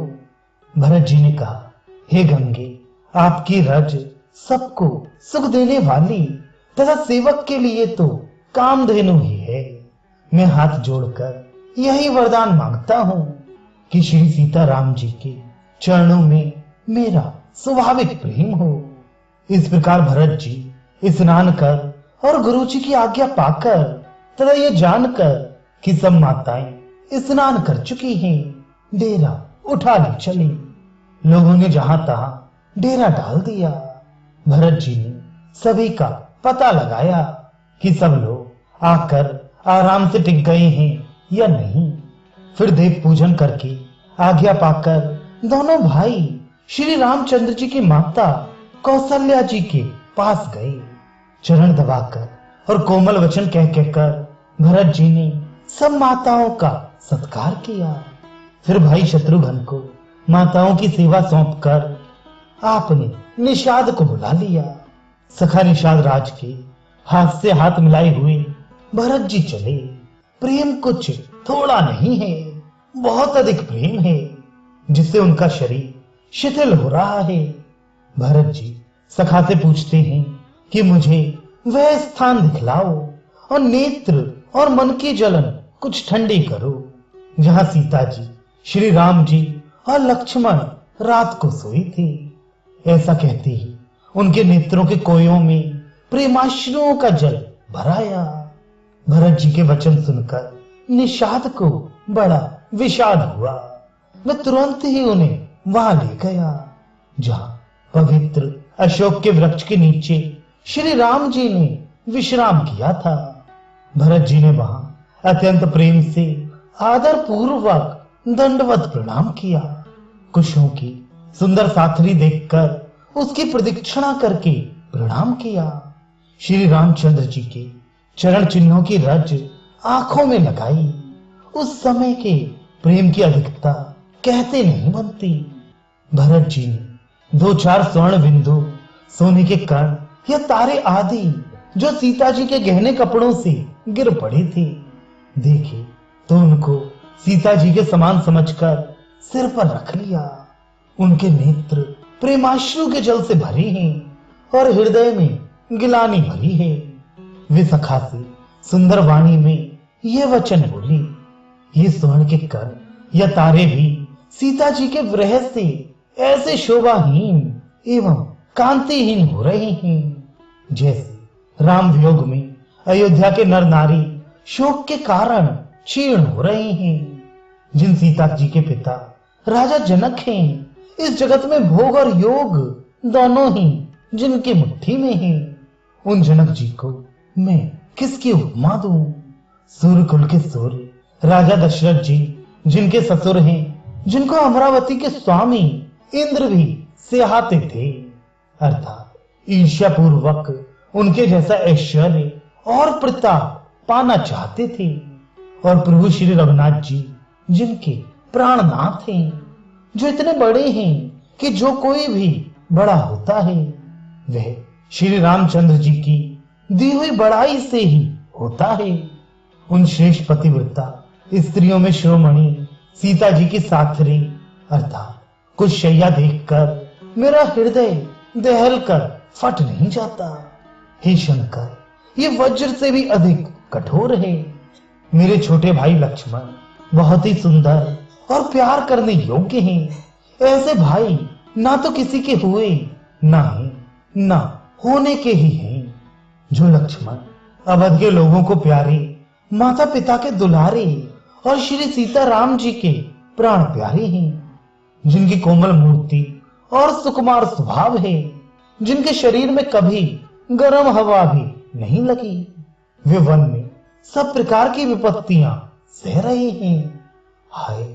भरत जी ने कहा, हे गंगे, आपकी रज सबको सुख देने वाली तथा सेवक के लिए तो कामधेनु ही है। मैं हाथ जोड़कर यही वरदान मांगता हूं कि श्री सीता राम जी के चरणों में मेरा स्वाभाविक प्रेम हो। इस प्रकार भरत जी स्नान कर और गुरु जी की आज्ञा पाकर तथा ये जानकर कि सब माताएं स्नान कर चुकी हैं, डेरा उठा ले चली। लोगों ने जहां तहां डेरा डाल दिया। भरत जी ने सभी का पता लगाया कि सब लोग आकर आराम से टिक गए हैं या नहीं। फिर देव पूजन करके आज्ञा पाकर दोनों भाई श्री रामचंद्र जी की माता कौशल्या जी के पास गए। चरण दबाकर और कोमल वचन कह कहकर भरत जी ने सब माताओं का सत्कार किया। फिर भाई शत्रुघ्न को माताओं की सेवा सौंपकर आपने निषाद को बुला लिया। सखा निषाद राज के हाथ से हाथ मिलाए हुए भरत जी चले। प्रेम कुछ थोड़ा नहीं है, बहुत अधिक प्रेम है जिससे उनका शरीर शिथिल हो रहा है। भरत जी सखा से पूछते हैं कि मुझे वह स्थान दिखलाओ और नेत्र और मन की जलन कुछ ठंडी करो जहां सीता जी, श्री राम जी और लक्ष्मण रात को सोई थी। ऐसा कहते ही उनके नेत्रों के कोयों में प्रेमाश्रुओं का जल भराया। भरत जी के वचन सुनकर निषाद को बड़ा विषाद हुआ। वह तुरंत ही उन्हें वहां ले गया जहां पवित्र अशोक के वृक्ष के नीचे श्री राम जी ने विश्राम किया था। भरत जी ने वहां अत्यंत प्रेम से आदर पूर्वक दंडवत प्रणाम किया। कुशों की सुंदर साथरी देखकर उसकी प्रदक्षिणा करके प्रणाम किया। श्री रामचंद्र जी के चरण चिन्हों की रज आंखों में लगाई। उस समय के प्रेम की अधिकता कहते नहीं बनती। भरत जी ने 2-4 स्वर्ण बिंदु, सोने के कण या तारे आदि जो सीता जी के गहने कपड़ों से गिर पड़े थे देखे तो उनको सीता जी के समान समझकर सिर पर रख लिया। उनके नेत्र प्रेमाश्रु के जल से भरे हैं और हृदय में गिलानी भरी है। वे सखा से सुंदर वाणी में ये वचन बोली, ये स्वर्ण के कण या तारे भी सीता जी के विरह से ऐसे शोभाहीन एवं कांतिहीन हो रहे हैं जैसे राम वियोग में अयोध्या के नर नारी शोक के कारण क्षीण हो रहे हैं। जिन सीता जी के पिता राजा जनक हैं, इस जगत में भोग और योग दोनों ही जिनकी मुट्ठी में हैं, उन जनक जी को मैं किसकी उपमा दूं? सूर्य कुल के सूर्य राजा दशरथ जी, जिनके ससुर हैं, जिनको अमरावती के स्वामी इंद्र भी सिहाते थे, अर्थात ईर्ष्या पूर्वक उनके जैसा ऐश्वर्य और प्रताप पाना चाहते थे। और प्रभु श्री रघुनाथ जी, जिनके प्राणनाथ हैं, जो इतने बड़े हैं कि जो कोई भी बड़ा होता है वह श्री रामचंद्र जी की दी हुई बड़ाई से ही होता है। उन श्रेष्ठ पतिव्रता स्त्रियों में शिरोमणि सीता जी की साथरी अर्थात कुछ शैया देखकर मेरा हृदय दहल कर फट नहीं जाता। हे शंकर, ये वज्र से भी अधिक कठोर है। मेरे छोटे भाई लक्ष्मण बहुत ही सुंदर और प्यार करने योग्य हैं। ऐसे भाई ना तो किसी के हुए ना ही ना होने के ही हैं। जो लक्ष्मण अवध के लोगों को प्यारे, माता पिता के दुलारे और श्री सीता राम जी के प्राण प्यारे हैं, जिनकी कोमल मूर्ति और सुकुमार स्वभाव है, जिनके शरीर में कभी गर्म हवा भी नहीं लगी, वे वन में सब प्रकार की विपत्तियां सह रहे हैं। हाय,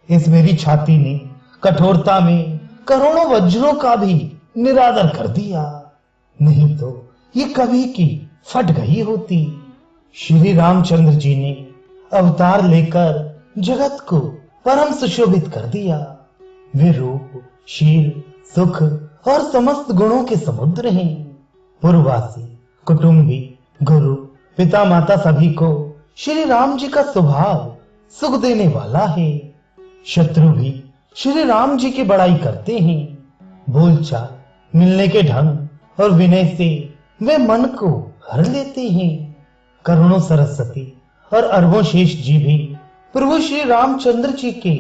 इस मेरी छाती ने कठोरता में करोड़ों वज्रों का भी निरादर कर दिया, नहीं तो ये कभी की फट गई होती। श्री रामचंद्र जी ने अवतार लेकर जगत को परम सुशोभित कर दिया। वे रूप, शील, सुख और समस्त गुणों के समुद्र हैं। पूर्ववासी, कुटुंबी, गुरु, पिता माता सभी को श्री राम जी का स्वभाव सुख देने वाला है। शत्रु भी श्री राम जी की बड़ाई करते हैं। बोलचाल, मिलने के ढंग और विनय से वे मन को हर लेते हैं। करोड़ों सरस्वती और अरबों शेष जी भी प्रभु श्री रामचंद्र जी के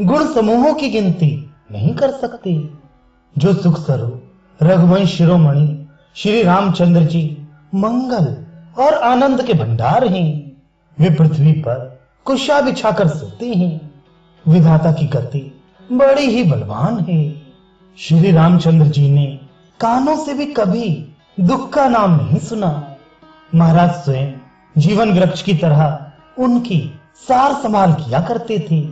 गुण समूहों की गिनती नहीं कर सकते। जो सुख स्वरूप रघुवंश शिरोमणि श्री रामचंद्र जी मंगल और आनंद के भंडार हैं, वे पृथ्वी पर कुशा बिछाकर सोते हैं। विधाता की गति बड़ी ही बलवान है। श्री रामचंद्र जी ने कानों से भी कभी दुख का नाम नहीं सुना। महाराज स्वयं जीवन वृक्ष की तरह उनकी सार संभाल किया करते थे।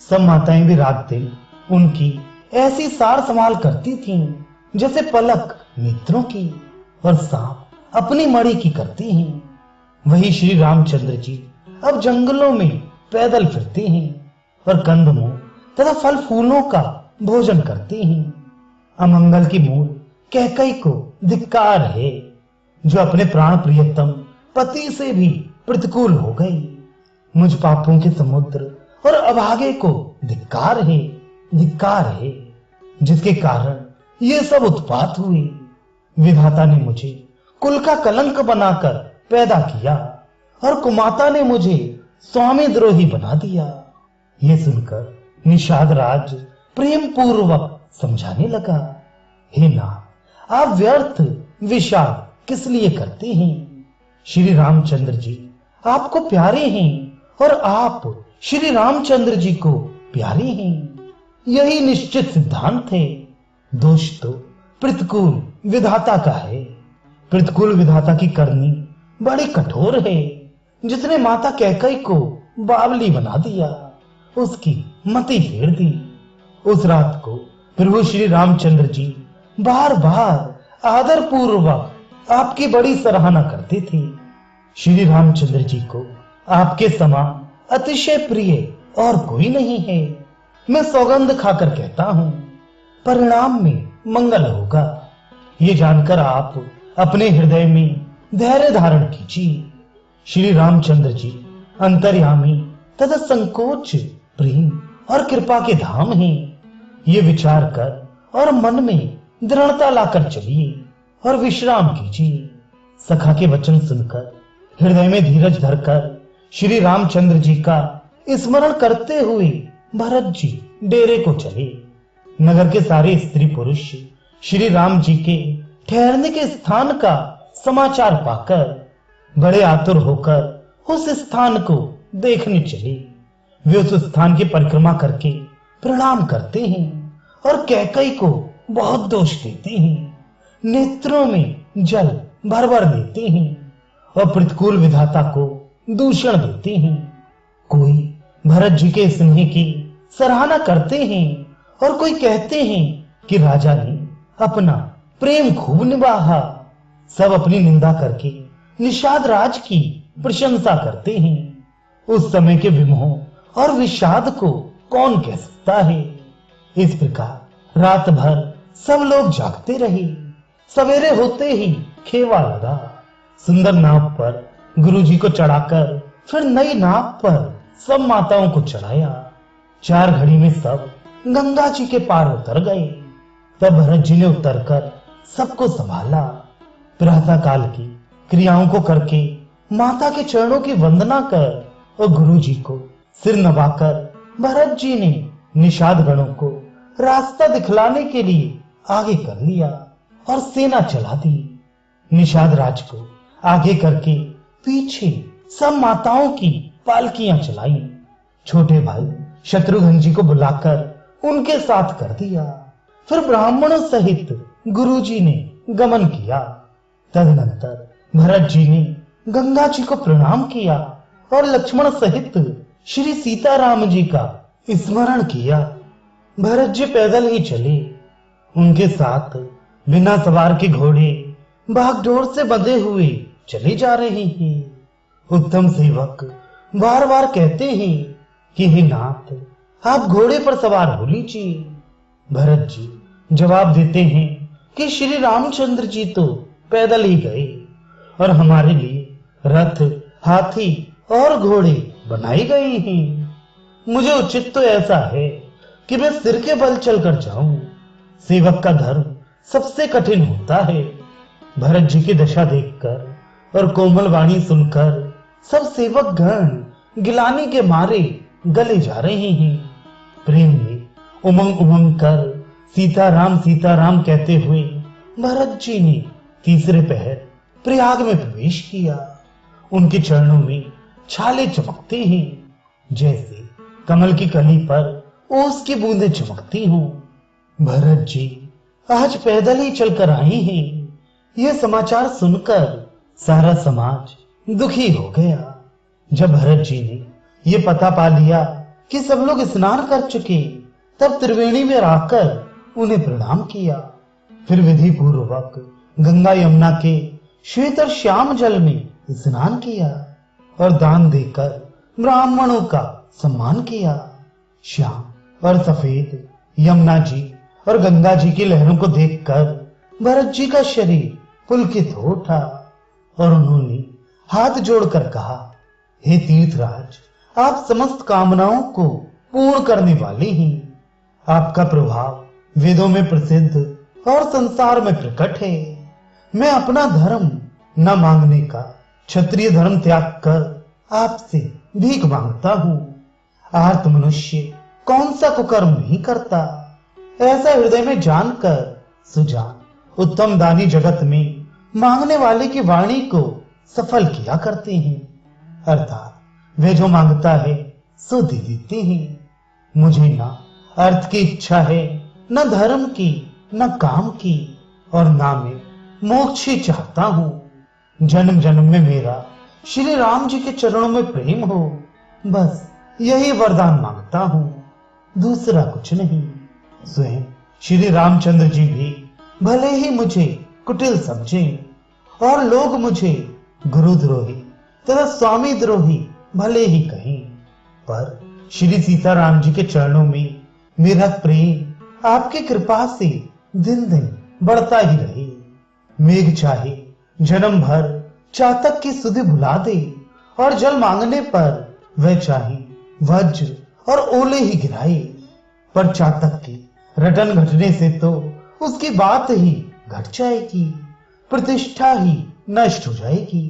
सब माताएं भी रात दिन उनकी ऐसी सार संभाल करती थीं, जैसे पलक नेत्रों की और सांप अपनी मणि की करती हैं। वही श्री रामचंद्र जी अब जंगलों में पैदल फिरते हैं और कंदमूल तथा फल फूलों का भोजन करते हैं। अमंगल की मूल कैकई को धिक्कार है, जो अपने प्राण प्रियतम पति से भी प्रतिकूल हो गई। मुझ पापों के समुद्र और अभागे को धिक्कार है, जिसके कारण ये सब उत्पात हुए। विधाता ने मुझे कुल का कलंक बनाकर पैदा किया और कुमाता ने मुझे स्वामी द्रोही बना दिया। ये सुनकर निषाद राज प्रेम पूर्वक समझाने लगा, हे नाथ, आप व्यर्थ विषाद किस लिए करते हैं? श्री रामचंद्र जी आपको प्यारे हैं और आप श्री रामचंद्र जी को प्यारे हैं। यही निश्चित सिद्धांत है। दोष तो प्रतिकूल विधाता का है। प्रतिकूल विधाता की करनी बड़ी कठोर है। जितने माता कैकई को बावली बना दिया, उसकी मति फेर दी। उस रात को प्रभु श्री रामचंद्र जी बार बार आदर पूर्वक आपकी बड़ी सराहना करते थे। श्री रामचंद्र जी को आपके समान अतिशय प्रिय और कोई नहीं है। मैं सौगंध खाकर कहता हूं, परिणाम में मंगल होगा। ये जानकर आप अपने हृदय में धैर्य धारण कीजिए। श्री रामचंद्र जी अंतर्यामी तथा संकोच, प्रेम और कृपा के धाम हैं। ये विचार कर और मन में दृढ़ता लाकर चलिए और विश्राम कीजिए। सखा के वचन सुनकर हृदय में धीरज धरकर श्री रामचंद्र जी का स्मरण करते हुए भरत जी डेरे को चले। नगर के सारे स्त्री पुरुष श्री राम जी के ठहरने के स्थान का समाचार पाकर बड़े आतुर होकर उस स्थान को देखने चले। वे उस स्थान की परिक्रमा करके प्रणाम करते हैं और कैकई को बहुत दोष देते हैं, नेत्रों में जल भर भर देते हैं और प्रतिकूल विधाता को दूषण देते हैं। कोई भरत जी के स्नेह की सराहना करते हैं और कोई कहते हैं कि राजा ने अपना प्रेम खूब निभाया। सब अपनी निंदा करके निषाद राज की प्रशंसा करते हैं। उस समय के विमोह और विषाद को कौन कह सकता है। इस प्रकार रात भर सब लोग जागते रहे। सवेरे होते ही खेवा लगा। सुंदर नाव पर गुरुजी को चढ़ाकर फिर नई नाव पर सब माताओं को चढ़ाया। 4 घड़ी में सब गंगा जी के पार उतर गए। तब भरत जी ने उतरकर सबको संभाला। प्रातः काल की क्रियाओं को करके माता के चरणों की वंदना कर और गुरु जी को सिर नवाकर भरत जी ने निषाद गणों को रास्ता दिखलाने के लिए आगे कर लिया और सेना चला दी। निषाद राज को आगे करके पीछे सब माताओं की पालकियां चलाई। छोटे भाई शत्रुघ्न जी को बुलाकर उनके साथ कर दिया। फिर ब्राह्मणों सहित गुरुजी ने गमन किया। तदनंतर भरत जी ने गंगा जी को प्रणाम किया और लक्ष्मण सहित श्री सीताराम जी का स्मरण किया। भरत जी पैदल ही चले। उनके साथ बिना सवार के घोड़े भागदौड़ से बंधे हुए चले जा रहे हैं। उत्तम सेवक बार बार कहते हैं कि हे नाथ, आप घोड़े पर सवार हो लीजिए। भरत जी जवाब देते हैं कि श्री रामचंद्र जी तो पैदल ही गए और हमारे लिए रथ, हाथी और घोड़े बनाए गए हैं। मुझे उचित तो ऐसा है कि मैं सिर के बल चलकर जाऊं। सेवक का धर्म सबसे कठिन होता है। भरत जी की दशा देखकर और कोमल वाणी सुनकर सब सेवक गण गिलानी के मारे गले जा रहे हैं। प्रेम में उमंग उमंग कर सीताराम कहते हुए भरत जी ने तीसरे पहर प्रयाग में प्रवेश किया। उनके चरणों में छाले चमकते हैं, जैसे कमल की कली पर ओस की बूंदें चमकती हों। भरत जी आज पैदल ही चलकर आए हैं। यह समाचार सुनकर सारा समाज दुखी हो गया। जब भरत जी ने यह पता पा लिया कि सब लोग स्नान कर चुके, तब त्रिवेणी में आकर उन्हें प्रणाम किया। फिर विधि पूर्वक गंगा यमुना के श्वेत और श्याम जल में स्नान किया और दान देकर ब्राह्मणों का सम्मान किया। श्याम और सफेद यमुना जी और गंगा जी की लहरों को देखकर भरत जी का शरीर पुलकित हो उठा और उन्होंने हाथ जोड़कर कहा, हे तीर्थराज, आप समस्त कामनाओं को पूर्ण करने वाले हैं। आपका प्रभाव वेदों में प्रसिद्ध और संसार में प्रकट है। मैं अपना धर्म न मांगने का क्षत्रिय धर्म त्याग कर आपसे भीख मांगता हूँ। आर्त मनुष्य कौन सा कुकर्म नहीं करता। ऐसा हृदय में जानकर सुजान उत्तम दानी जगत में मांगने वाले की वाणी को सफल किया करते हैं। अर्थात वे जो मांगता है सो दे देते हैं। मुझे ना अर्थ की इच्छा है, न धर्म की, न काम की, और ना मैं मोक्ष ही चाहता हूँ। जन्म जन्म में मेरा श्री राम जी के चरणों में प्रेम हो, बस यही वरदान मांगता हूँ, दूसरा कुछ नहीं। स्वयं श्री रामचंद्र जी भी भले ही मुझे कुटिल समझें और लोग मुझे गुरुद्रोही तथा स्वामी द्रोही भले ही कहें, पर श्री सीताराम जी के चरणों में मेरा प्रेम आपकी कृपा से दिन दिन बढ़ता ही रहे। मेघ चाहे जन्म भर चातक की सुधि भुला दे और जल मांगने पर वह चाहे वज्र और ओले ही गिराए, पर चातक की रटन घटने से तो उसकी बात ही घट जाएगी, प्रतिष्ठा ही नष्ट हो जाएगी।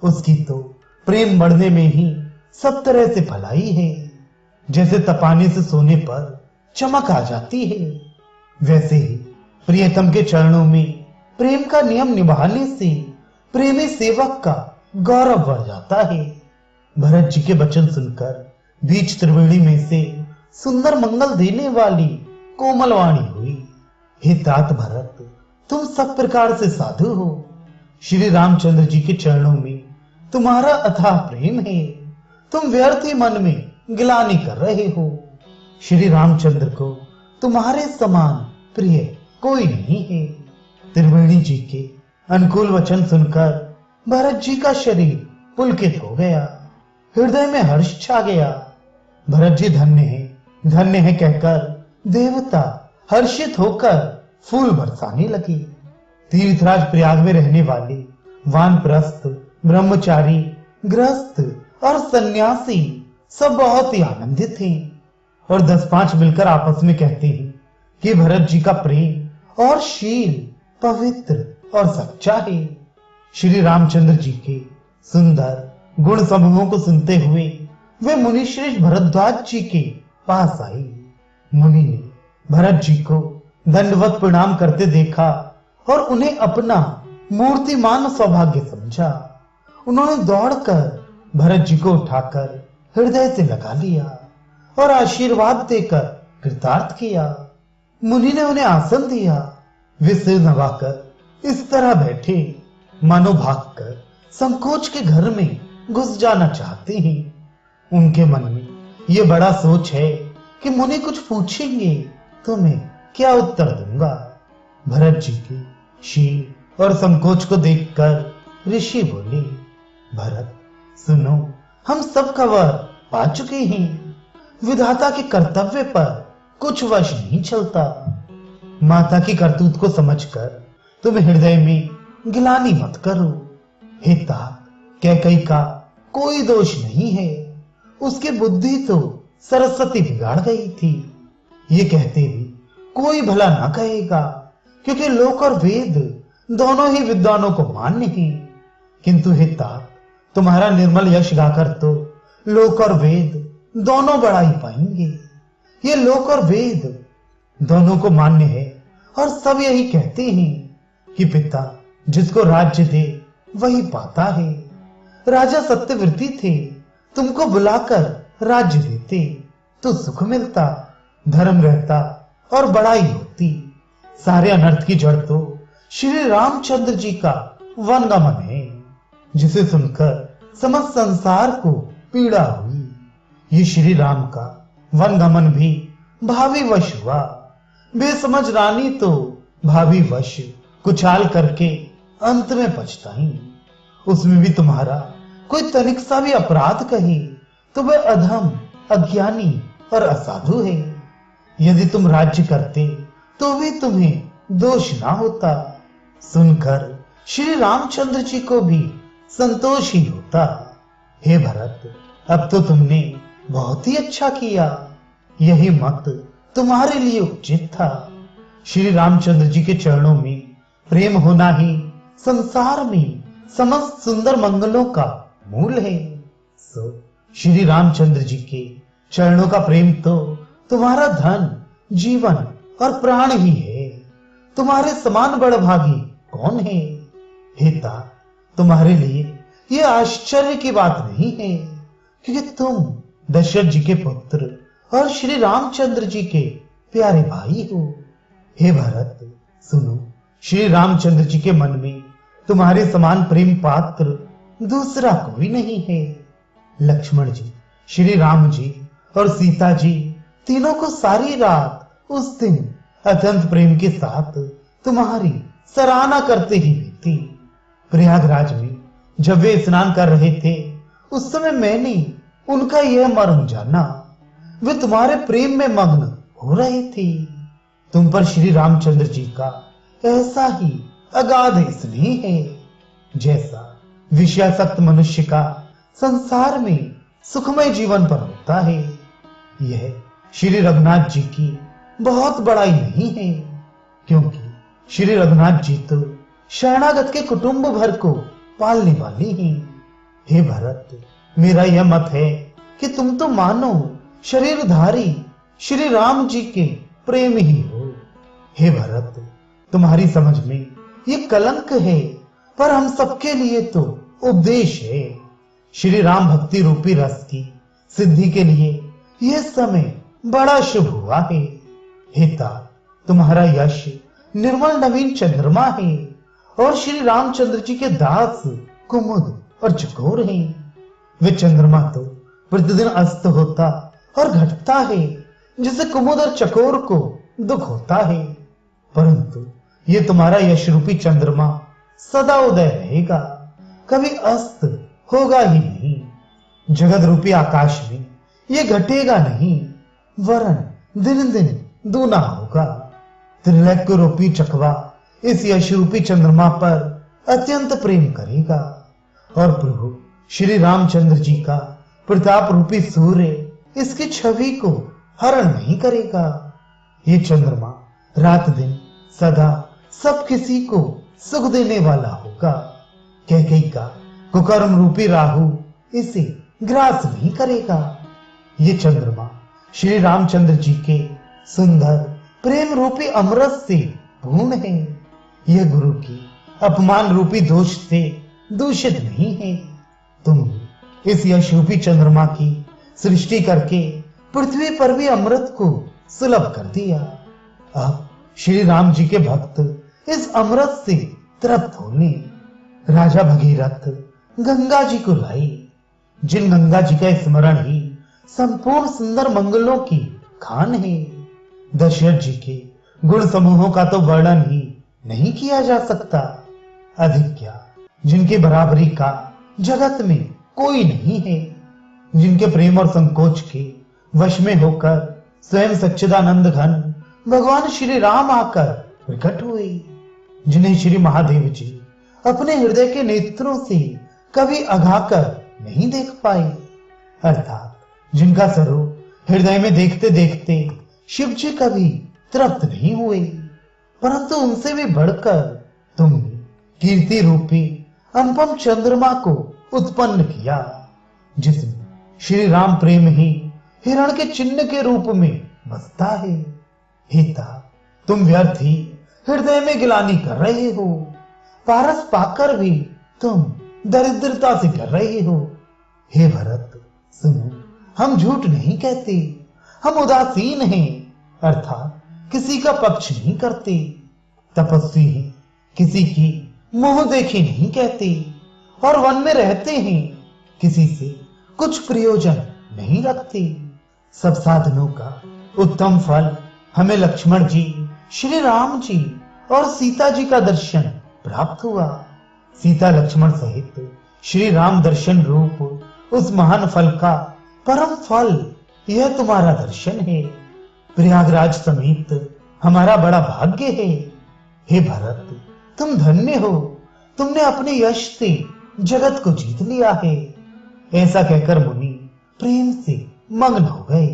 उसकी तो प्रेम बढ़ने में ही सब तरह से भलाई है। जैसे तपाने से सोने पर चमक आ जाती है, वैसे ही प्रियतम के चरणों में प्रेम का नियम निभाने से प्रेमी सेवक का गौरव बढ़ जाता है। भरत जी के वचन सुनकर बीच त्रिवेणी में से सुंदर मंगल देने वाली कोमल वाणी हुई, हे तात भरत, तुम सब प्रकार से साधु हो। श्री रामचंद्र जी के चरणों में तुम्हारा अथाह प्रेम है। तुम व्यर्थ ही मन में गिलानी कर रहे हो। श्री रामचंद्र को तुम्हारे समान प्रिय कोई नहीं है। त्रिवेणी जी के अनुकूल वचन सुनकर भरत जी का शरीर पुलकित हो गया, हृदय में हर्ष छा गया। भरत जी धन्य है कहकर देवता हर्षित होकर फूल बरसाने लगे। तीर्थराज प्रयाग में रहने वाले वानप्रस्थ, ब्रह्मचारी, गृहस्थ और सन्यासी सब बहुत ही आनंदित थे और 10-5 मिलकर आपस में कहते हैं कि भरत जी का प्रेम और शील पवित्र और सच्चा है। श्री रामचंद्र जी के सुंदर गुण समूहों को सुनते हुए वे मुनिश्रेष्ठ भरद्वाज जी के पास आई। मुनि ने भरत जी को दंडवत प्रणाम करते देखा और उन्हें अपना मूर्तिमान सौभाग्य समझा। उन्होंने दौड़कर भरत जी को उठाकर हृदय से लगा लिया और आशीर्वाद देकर कृतार्थ किया। मुनि ने उन्हें आसन दिया। वे सिर नवाकर इस तरह बैठे मानो भागकर संकोच के घर में घुस जाना चाहते हैं। उनके मन में ये बड़ा सोच है कि मुनि कुछ पूछेंगे तो मैं क्या उत्तर दूंगा। भरत जी के शील और संकोच को देखकर ऋषि बोले, भरत सुनो, हम सब खबर पा चुके हैं। विधाता के कर्तव्य पर कुछ वश नहीं चलता। माता की करतूत को समझकर तुम हृदय में गिलानी मत करो। हे तात, कैकई का कोई दोष नहीं है। उसकी बुद्धि तो सरस्वती बिगाड़ गई थी। ये कहते भी कोई भला ना कहेगा, क्योंकि लोक और वेद दोनों ही विद्वानों को मान्य हैं। किंतु हे तात, तुम्हारा निर्मल यश गाकर तो लोक और वेद दोनों बढ़ाई पाएंगे। ये लोक और वेद दोनों को मान्य है और सब यही कहते हैं कि पिता जिसको राज्य दे वही पाता है। राजा सत्यव्रती थे, तुमको बुलाकर राज्य देते तो सुख मिलता, धर्म रहता और बड़ाई होती। सारे अनर्थ की जड़ तो श्री रामचंद्र जी का वनगमन है, जिसे सुनकर समस्त संसार को पीड़ा हुई। ये श्री राम का वनगमन भी भावी वश हुआ। बेसमझ रानी तो भावी वश कुचाल करके अंत में पछताई। उसमें भी तुम्हारा कोई तनिक सा भी अपराध कहे तो वह अधम, अज्ञानी और असाधु है। यदि तुम राज्य करते तो भी तुम्हें दोष ना होता। सुनकर श्री रामचंद्र जी को भी संतोष ही होता। हे भरत, अब तो तुमने बहुत ही अच्छा किया। यही मत तुम्हारे लिए उचित था। श्री रामचंद्र जी के चरणों में प्रेम होना ही संसार में समस्त सुंदर मंगलों का मूल है। सो श्री रामचंद्र जी के चरणों का प्रेम तो तुम्हारा धन, जीवन और प्राण ही है। तुम्हारे समान बड़भागी कौन है। हे तात, तुम्हारे लिए यह आश्चर्य की बात नहीं है, क्योंकि तुम दशरथ जी के पुत्र और श्री रामचंद्र जी के प्यारे भाई हो। हे भरत सुनो, श्री रामचंद्र जी के मन में तुम्हारे समान प्रेम पात्र दूसरा कोई नहीं है। लक्ष्मण जी, श्री राम जी और सीता जी तीनों को सारी रात उस दिन अत्यंत प्रेम के साथ तुम्हारी सराहना करते ही बीती। प्रयागराज में जब वे स्नान कर रहे थे, उस समय मैंने उनका यह मर्म जाना। वे तुम्हारे प्रेम में मग्न हो रहे थे। तुम पर श्री रामचंद्र जी का ऐसा ही अगाध स्नेह है, जैसा विषयासक्त मनुष्य का संसार में सुखमय जीवन पर होता है। यह श्री रघुनाथ जी की बहुत बड़ाई नहीं है, क्योंकि श्री रघुनाथ जी तो शरणागत के कुटुंब भर को पालने वाले हैं। हे भरत, मेरा यह मत है कि तुम तो मानो शरीरधारी श्री राम जी के प्रेम ही हो। हे भरत, तुम्हारी समझ में ये कलंक है, पर हम सबके लिए तो उपदेश है। श्री राम भक्ति रूपी रस की सिद्धि के लिए यह समय बड़ा शुभ हुआ है। हेता, तुम्हारा यश निर्मल नवीन चंद्रमा है और श्री रामचंद्र जी के दास कुमुद और चकोर हैं। वे चंद्रमा तो प्रतिदिन अस्त होता और घटता है, जिससे कुमुद और चकोर को दुख होता है, परंतु ये तुम्हारा यश रूपी चंद्रमा सदा उदय रहेगा, कभी अस्त होगा ही नहीं। जगत रूपी आकाश में ये घटेगा नहीं, वरन दिन दिन दूना होगा। त्रिलोक्य रूपी चकवा इस यश रूपी चंद्रमा पर अत्यंत प्रेम करेगा और प्रभु श्री रामचंद्र जी का प्रताप रूपी सूर्य इसकी छवि को हरण नहीं करेगा। ये चंद्रमा रात दिन सदा सब किसी को सुख देने वाला होगा। कैकेयी का कुकर्म रूपी राहु इसे ग्रास नहीं करेगा। ये चंद्रमा श्री रामचंद्र जी के सुंदर प्रेम रूपी अमृत से पूर्ण है। यह गुरु की अपमान रूपी दोष से दूषित नहीं है। तुम इस यश रूपी चंद्रमा की सृष्टि करके पृथ्वी पर भी अमृत को सुलभ कर दिया। अब श्री राम जी के भक्त इस अमृत से तृप्त होने राजा भगीरथ गंगा जी को लाई, जिन गंगा जी का स्मरण ही संपूर्ण सुंदर मंगलों की खान है। दशरथ जी के गुण समूहों का तो वर्णन ही नहीं किया जा सकता। अधिक क्या, जिनके बराबरी का जगत में कोई नहीं है, जिनके प्रेम और संकोच के वश में होकर स्वयं सच्चिदानंद घन भगवान श्री राम आकर प्रकट हुए, जिन्हें श्री महादेव जी अपने हृदय के नेत्रों से कभी अघाकर नहीं देख पाए, अर्थात जिनका स्वरूप हृदय में देखते देखते शिव जी कभी तृप्त नहीं हुए, परंतु उनसे भी बढ़कर तुमने कीर्ति रूपी अनुपम चंद्रमा को उत्पन्न किया, जिसमें श्री राम प्रेम ही हिरण के चिन्ह के रूप में बसता है। हेता, तुम व्यर्थ ही हृदय में गिलानी कर रहे हो, पारस पाकर भी तुम दरिद्रता से कर रहे हो। हे भरत, सुनो, हम झूठ नहीं कहते, हम उदासीन हैं, अर्थात किसी का पक्ष नहीं करते। तपस्वी हैं, किसी की मुंह देखी नहीं कहते, और वन में रहते हैं, किसी से कुछ प्रयोजन नहीं रखते। सब साधनों का उत्तम फल हमें लक्ष्मण जी, श्री राम जी और सीता जी का दर्शन प्राप्त हुआ। सीता लक्ष्मण सहित श्री राम दर्शन रूप उस महान फल का परम फल यह तुम्हारा दर्शन है। प्रयागराज समेत हमारा बड़ा भाग्य है। हे भरत, तुम धन्य हो, तुमने अपने यश से जगत को जीत लिया है। ऐसा कहकर मुनि प्रेम से मग्न हो गए।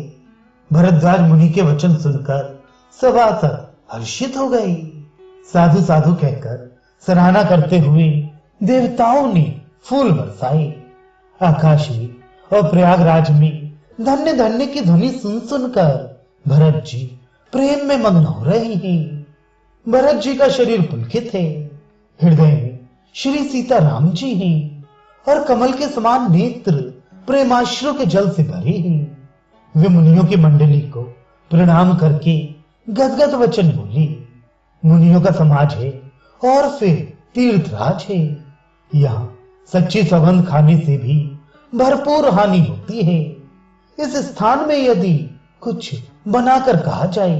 भरद्वाज मुनि के वचन सुनकर सभासद हर्षित हो गए। साधु साधु कहकर सराहना करते हुए देवताओं ने फूल बरसाए। आकाश में और प्रयागराज में धन्य धन्य की ध्वनि सुन सुनकर भरत जी प्रेम में मग्न हो रहे हैं। भरत जी का शरीर पुलकित है, हृदय में श्री सीता राम जी हैं और कमल के समान नेत्र प्रेमाश्रु के जल से भरे हैं। वे मुनियों की मंडली को प्रणाम करके गदगद वचन बोले। मुनियों का समाज है और फिर तीर्थराज है। यहाँ सच्ची सौगंध खाने से भी भरपूर हानि होती है। इस स्थान में यदि कुछ बनाकर कहा जाए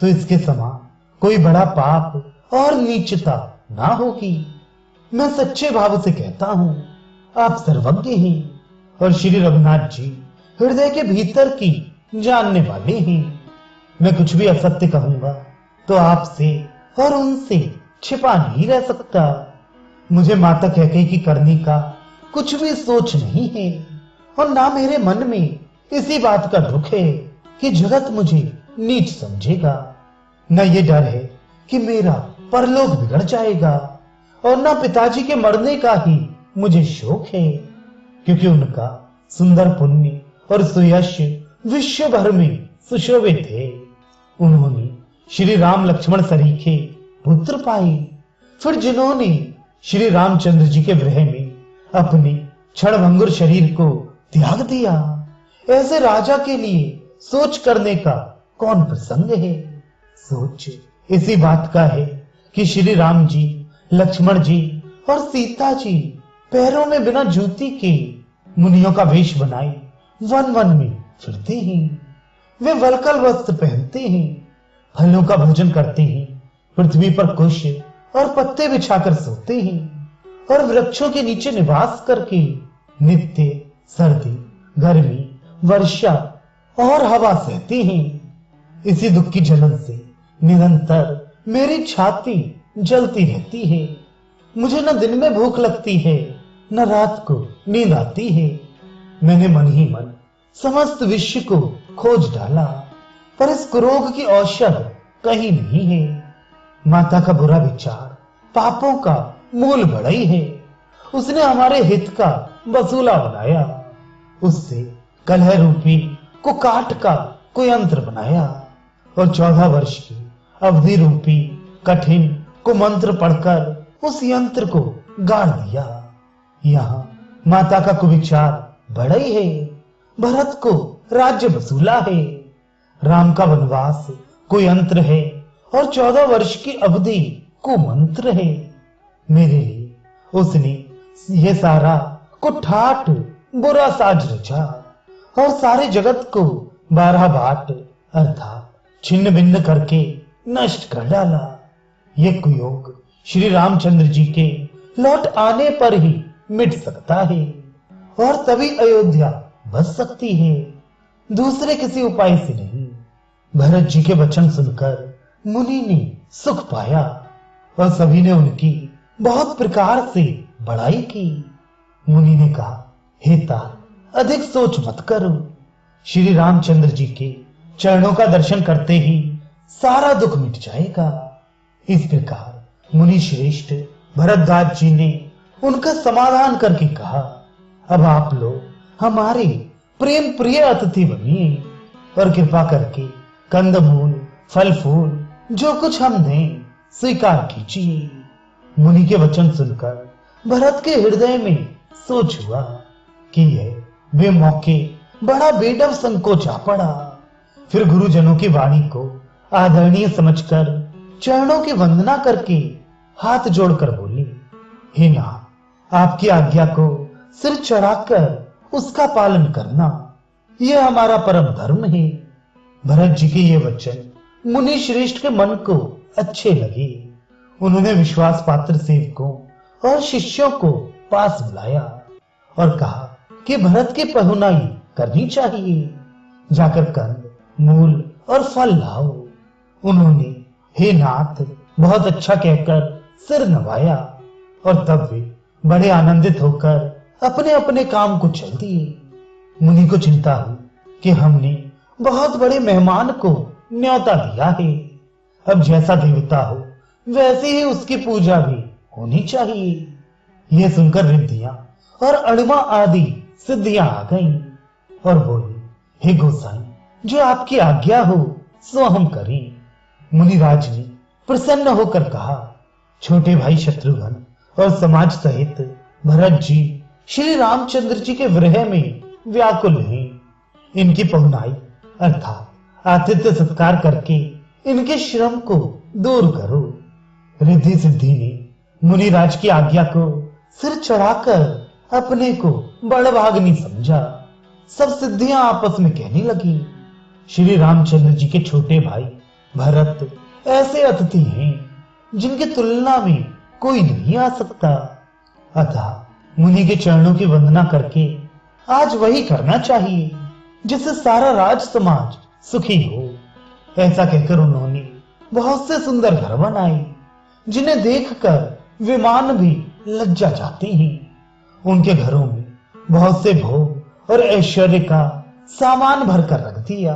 तो इसके समान कोई बड़ा पाप और नीचता ना होगी। मैं सच्चे भाव से कहता हूं, आप सर्वज्ञ हैं और श्री रघुनाथ जी हृदय के भीतर की जानने वाले हैं। मैं कुछ भी असत्य कहूंगा तो आपसे और उनसे छिपा नहीं रह सकता। मुझे माता कैकेयी की करनी का कुछ भी सोच नहीं है और ना मेरे मन में इसी बात का दुख है कि जगत मुझे नीच समझेगा। न ये डर है कि मेरा परलोक बिगड़ जाएगा और न पिताजी के मरने का ही मुझे शोक है, क्योंकि उनका सुंदर पुण्य और सुयश विश्व भर में सुशोभित है। उन्होंने श्री राम लक्ष्मण सरीखे पुत्र पाए, फिर जिन्होंने श्री रामचंद्र जी के विरह में अपने क्षणभंगुर शरीर को त्याग दिया। ऐसे राजा के लिए सोच करने का कौन प्रसंग है। सोच इसी बात का है कि श्री राम जी, लक्ष्मण जी और सीता जी पैरों में बिना जूती के मुनियों का वेश बनाए वन वन में फिरते हैं। वे वलकल वस्त्र पहनते हैं, फलों का भोजन करते हैं, पृथ्वी पर कुश और पत्ते बिछाकर सोते हैं और वृक्षों के नीचे निवास करके नित्य सर्दी, गर्मी, वर्षा और हवा सहते हैं। इसी दुख की जलन से निरंतर मेरी छाती जलती रहती है। मुझे न दिन में भूख लगती है, न रात को नींद आती है। मैंने मन ही मन समस्त विश्व को खोज डाला, पर इस कुरोग की औषध कहीं नहीं है। माता का बुरा विचार पापों का मूल बढ़ई है। उसने हमारे हित का वसूला बनाया, उससे कलह रूपी कुकाट का कुयंत्र बनाया और 14 वर्ष की अवधि रूपी कठिन कुमंत्र पढ़कर उस यंत्र को गाड़ दिया। यहाँ माता का कुविचार बढ़ई है, भरत को राज्य वसूला है। राम का वनवास कुयंत्र है और 14 वर्ष की अवधि कुमंत्र है। मेरे लिए उसने यह सारा कुठाट बुरा साज रचा और सारे जगत को 12 बाट अर्थात छिन्न भिन्न करके नष्ट कर डाला। ये कुयोग श्री रामचंद्र जी के लौट आने पर ही मिट सकता है और तभी अयोध्या बच सकती है, दूसरे किसी उपाय से नहीं। भरत जी के वचन सुनकर मुनि ने सुख पाया और सभी ने उनकी बहुत प्रकार से बड़ाई की। मुनि ने कहा, हे तात, अधिक सोच मत करो। श्री रामचंद्र जी के चरणों का दर्शन करते ही सारा दुख मिट जाएगा। इस प्रकार मुनि श्रेष्ठ भरद्वाज जी ने उनका समाधान करके कहा, अब आप लोग हमारे प्रेम प्रिय अतिथि बनिए और कृपा करके कंदमूल, फल फूल जो कुछ हम दें स्वीकार कीजिए। मुनि के वचन सुनकर भरत के हृदय में सोच हुआ कि यह वे मौके बड़ा बेडब संकोच आ पड़ा। फिर गुरुजनों की वाणी को आदरणीय समझकर चरणों की वंदना करके हाथ जोड़कर बोली, हे नाथ, आपकी आज्ञा को सिर चढ़ाकर उसका पालन करना यह हमारा परम धर्म है। भरत जी के ये वचन मुनि श्रेष्ठ के मन को अच्छे लगे। उन्होंने विश्वास पात्र सेवकों और शिष्यों को पास बुलाया और कहा कि भरत की पहुनाई करनी चाहिए। जाकर कंद, मूल और फल लाओ। उन्होंने हे नाथ बहुत अच्छा कहकर सिर नवाया और तब वे बड़े आनंदित होकर अपने अपने काम को चल दिए। मुनि को चिंता हुई कि हमने बहुत बड़े मेहमान को न्योता दिया है। अब जैसा देवता हो वैसे ही उसकी पूजा भी होनी चाहिए। यह सुनकर रिद्धियां और अणुमा आदि सिद्धियां आ गईं और बोली, हे गोसाई, जो आपकी आज्ञा हो सो हम करें। मुनिराज ने प्रसन्न होकर कहा, छोटे भाई शत्रुघ्न और समाज सहित भरत जी श्री रामचंद्र जी के विरह में व्याकुल हैं। इनकी पहुनाई अर्थात आतिथ्य सत्कार करके इनके श्रम को दूर करो। रिद्धि सिद्धि ने मुनिराज की आज्ञा को सिर चढ़ाकर अपने को बड़भाग्नि समझा। सब सिद्धियां आपस में कहने लगी, श्री रामचंद्र जी के छोटे भाई भरत ऐसे अतिथि हैं जिनकी तुलना में कोई नहीं आ सकता। अतः मुनि के चरणों की वंदना करके आज वही करना चाहिए जिससे सारा राज समाज सुखी हो। ऐसा कहकर उन्होंने बहुत से सुंदर घर बनाए जिन्हें देखकर विमान भी लज्जा जाते हैं। उनके घरों में बहुत से भोग और ऐश्वर्य का सामान भरकर रख दिया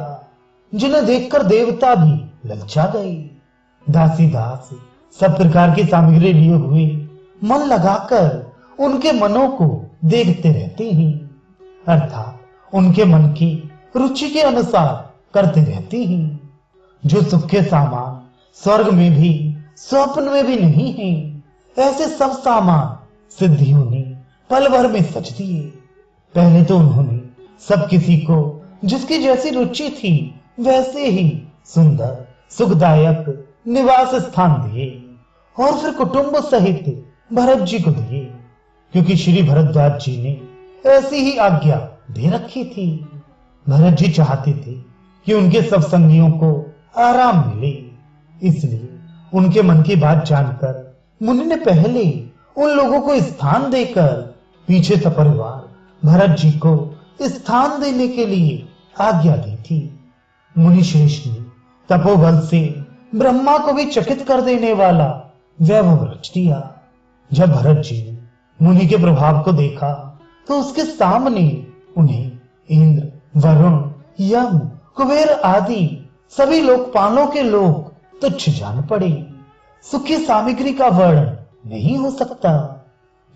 जिन्हें देखकर देवता भी ललचा गए। दासी दास सब प्रकार की सामग्री लिए हुए मन लगाकर उनके मनों को देखते रहते हैं, अर्थात उनके मन की रुचि के अनुसार करते रहते हैं। जो सुख के सामान स्वर्ग में भी स्वप्न में भी नहीं है, ऐसे सब सामान सिद्धियों ने पल भर में सज दिए। पहले तो उन्होंने सब किसी को जिसकी जैसी रुचि थी वैसे ही सुंदर सुखदायक निवास स्थान दिए और फिर कुटुंब सहित भरत जी को दिए, क्योंकि श्री भरद्वाज जी ने ऐसी ही आज्ञा दे रखी थी। भरत जी चाहते थे कि उनके सब संगियों को आराम मिले, इसलिए उनके मन की बात जानकर मुनि ने पहले उन लोगों को स्थान देकर पीछे सपरिवार भरत जी को स्थान देने के लिए आज्ञा दी थी। मुनि श्रेष्ठ ने तपोबल से ब्रह्मा को भी चकित कर देने वाला वैभव रच दिया। जब भरत जी ने मुनि के प्रभाव को देखा तो उसके सामने उन्हें इंद्र, वरुण, यम, कुबेर आदि सभी लोकपालों के लोग तुच्छ जान पड़े। सुखी सामग्री का वर्णन नहीं हो सकता,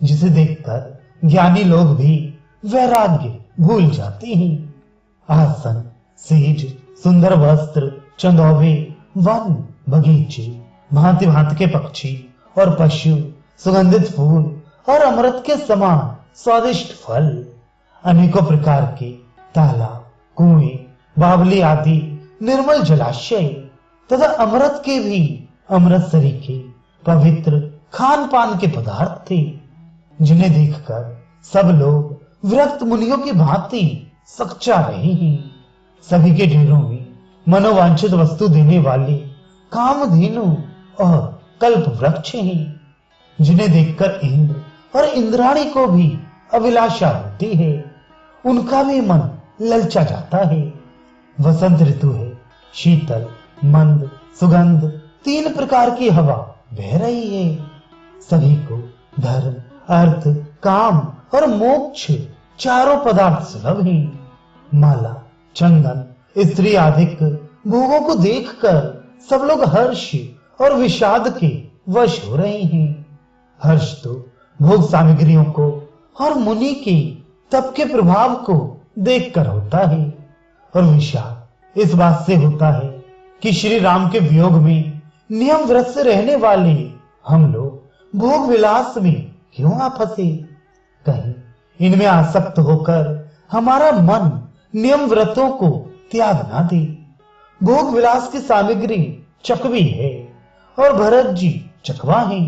जिसे देखकर ज्ञानी लोग भी वैराग्य भूल जाते हैं। आसन, सेज, सुंदर वस्त्र, चंदौवे, वन, बगीचे, भांति भांति के पक्षी और पशु, सुगंधित फूल और अमृत के समान स्वादिष्ट फल, अनेकों प्रकार के तालाब, कुएं, बावली आदि निर्मल जलाशय तथा अमृत के भी अमृत सरीखे पवित्र खान पान के पदार्थ थे, जिन्हें देखकर सब लोग विरक्त मुनियों की भांति सकचा रहे हैं। सभी के ढेरों में मनोवांछित वस्तु देने वाले कामधेनु और कल्प वृक्ष हैं, जिन्हें देखकर इंद्र और इंद्राणी को भी अभिलाषा होती है, उनका भी मन ललचा जाता है। वसंत ऋतु है, शीतल, मंद, सुगंध, 3 प्रकार की हवा बह रही है। सभी को धर्म, अर्थ, काम और मोक्ष चारों पदार्थ सुलभ हैं। माला, चंदन, स्त्री आदिक भोगों को देखकर सब लोग हर्ष और विषाद के वश हो रहे हैं। हर्ष तो भोग सामग्रियों को और मुनि के तप के प्रभाव को देखकर होता है, और विषाद इस बात से होता है कि श्री राम के वियोग में नियम व्रत से रहने वाले हम लोग भोग विलास में क्यों आ फंसे। कहीं इनमें आसक्त होकर हमारा मन नियम व्रतों को त्याग ना दे। भोग विलास की सामग्री चकवी है और भरत जी चकवा है,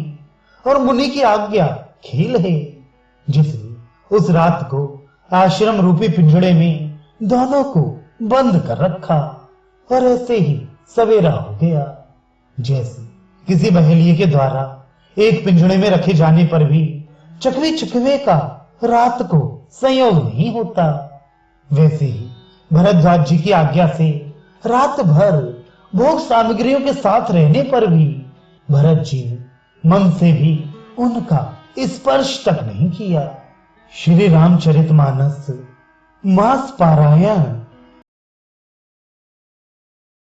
और मुनि की आज्ञा खेल है, जिसने उस रात को आश्रम रूपी पिंजड़े में दोनों को बंद कर रखा, और ऐसे ही सवेरा हो गया। जैसे किसी बहेलिए के द्वारा एक पिंजड़े में रखे जाने पर भी चकवी चकवे का रात को संयोग नहीं होता, वैसे ही भरद्वाज जी की आज्ञा से रात भर भोग सामग्रियों के साथ रहने पर भी भरत जी ने मन से भी उनका स्पर्श तक नहीं किया। श्री रामचरितमानस मास पारायण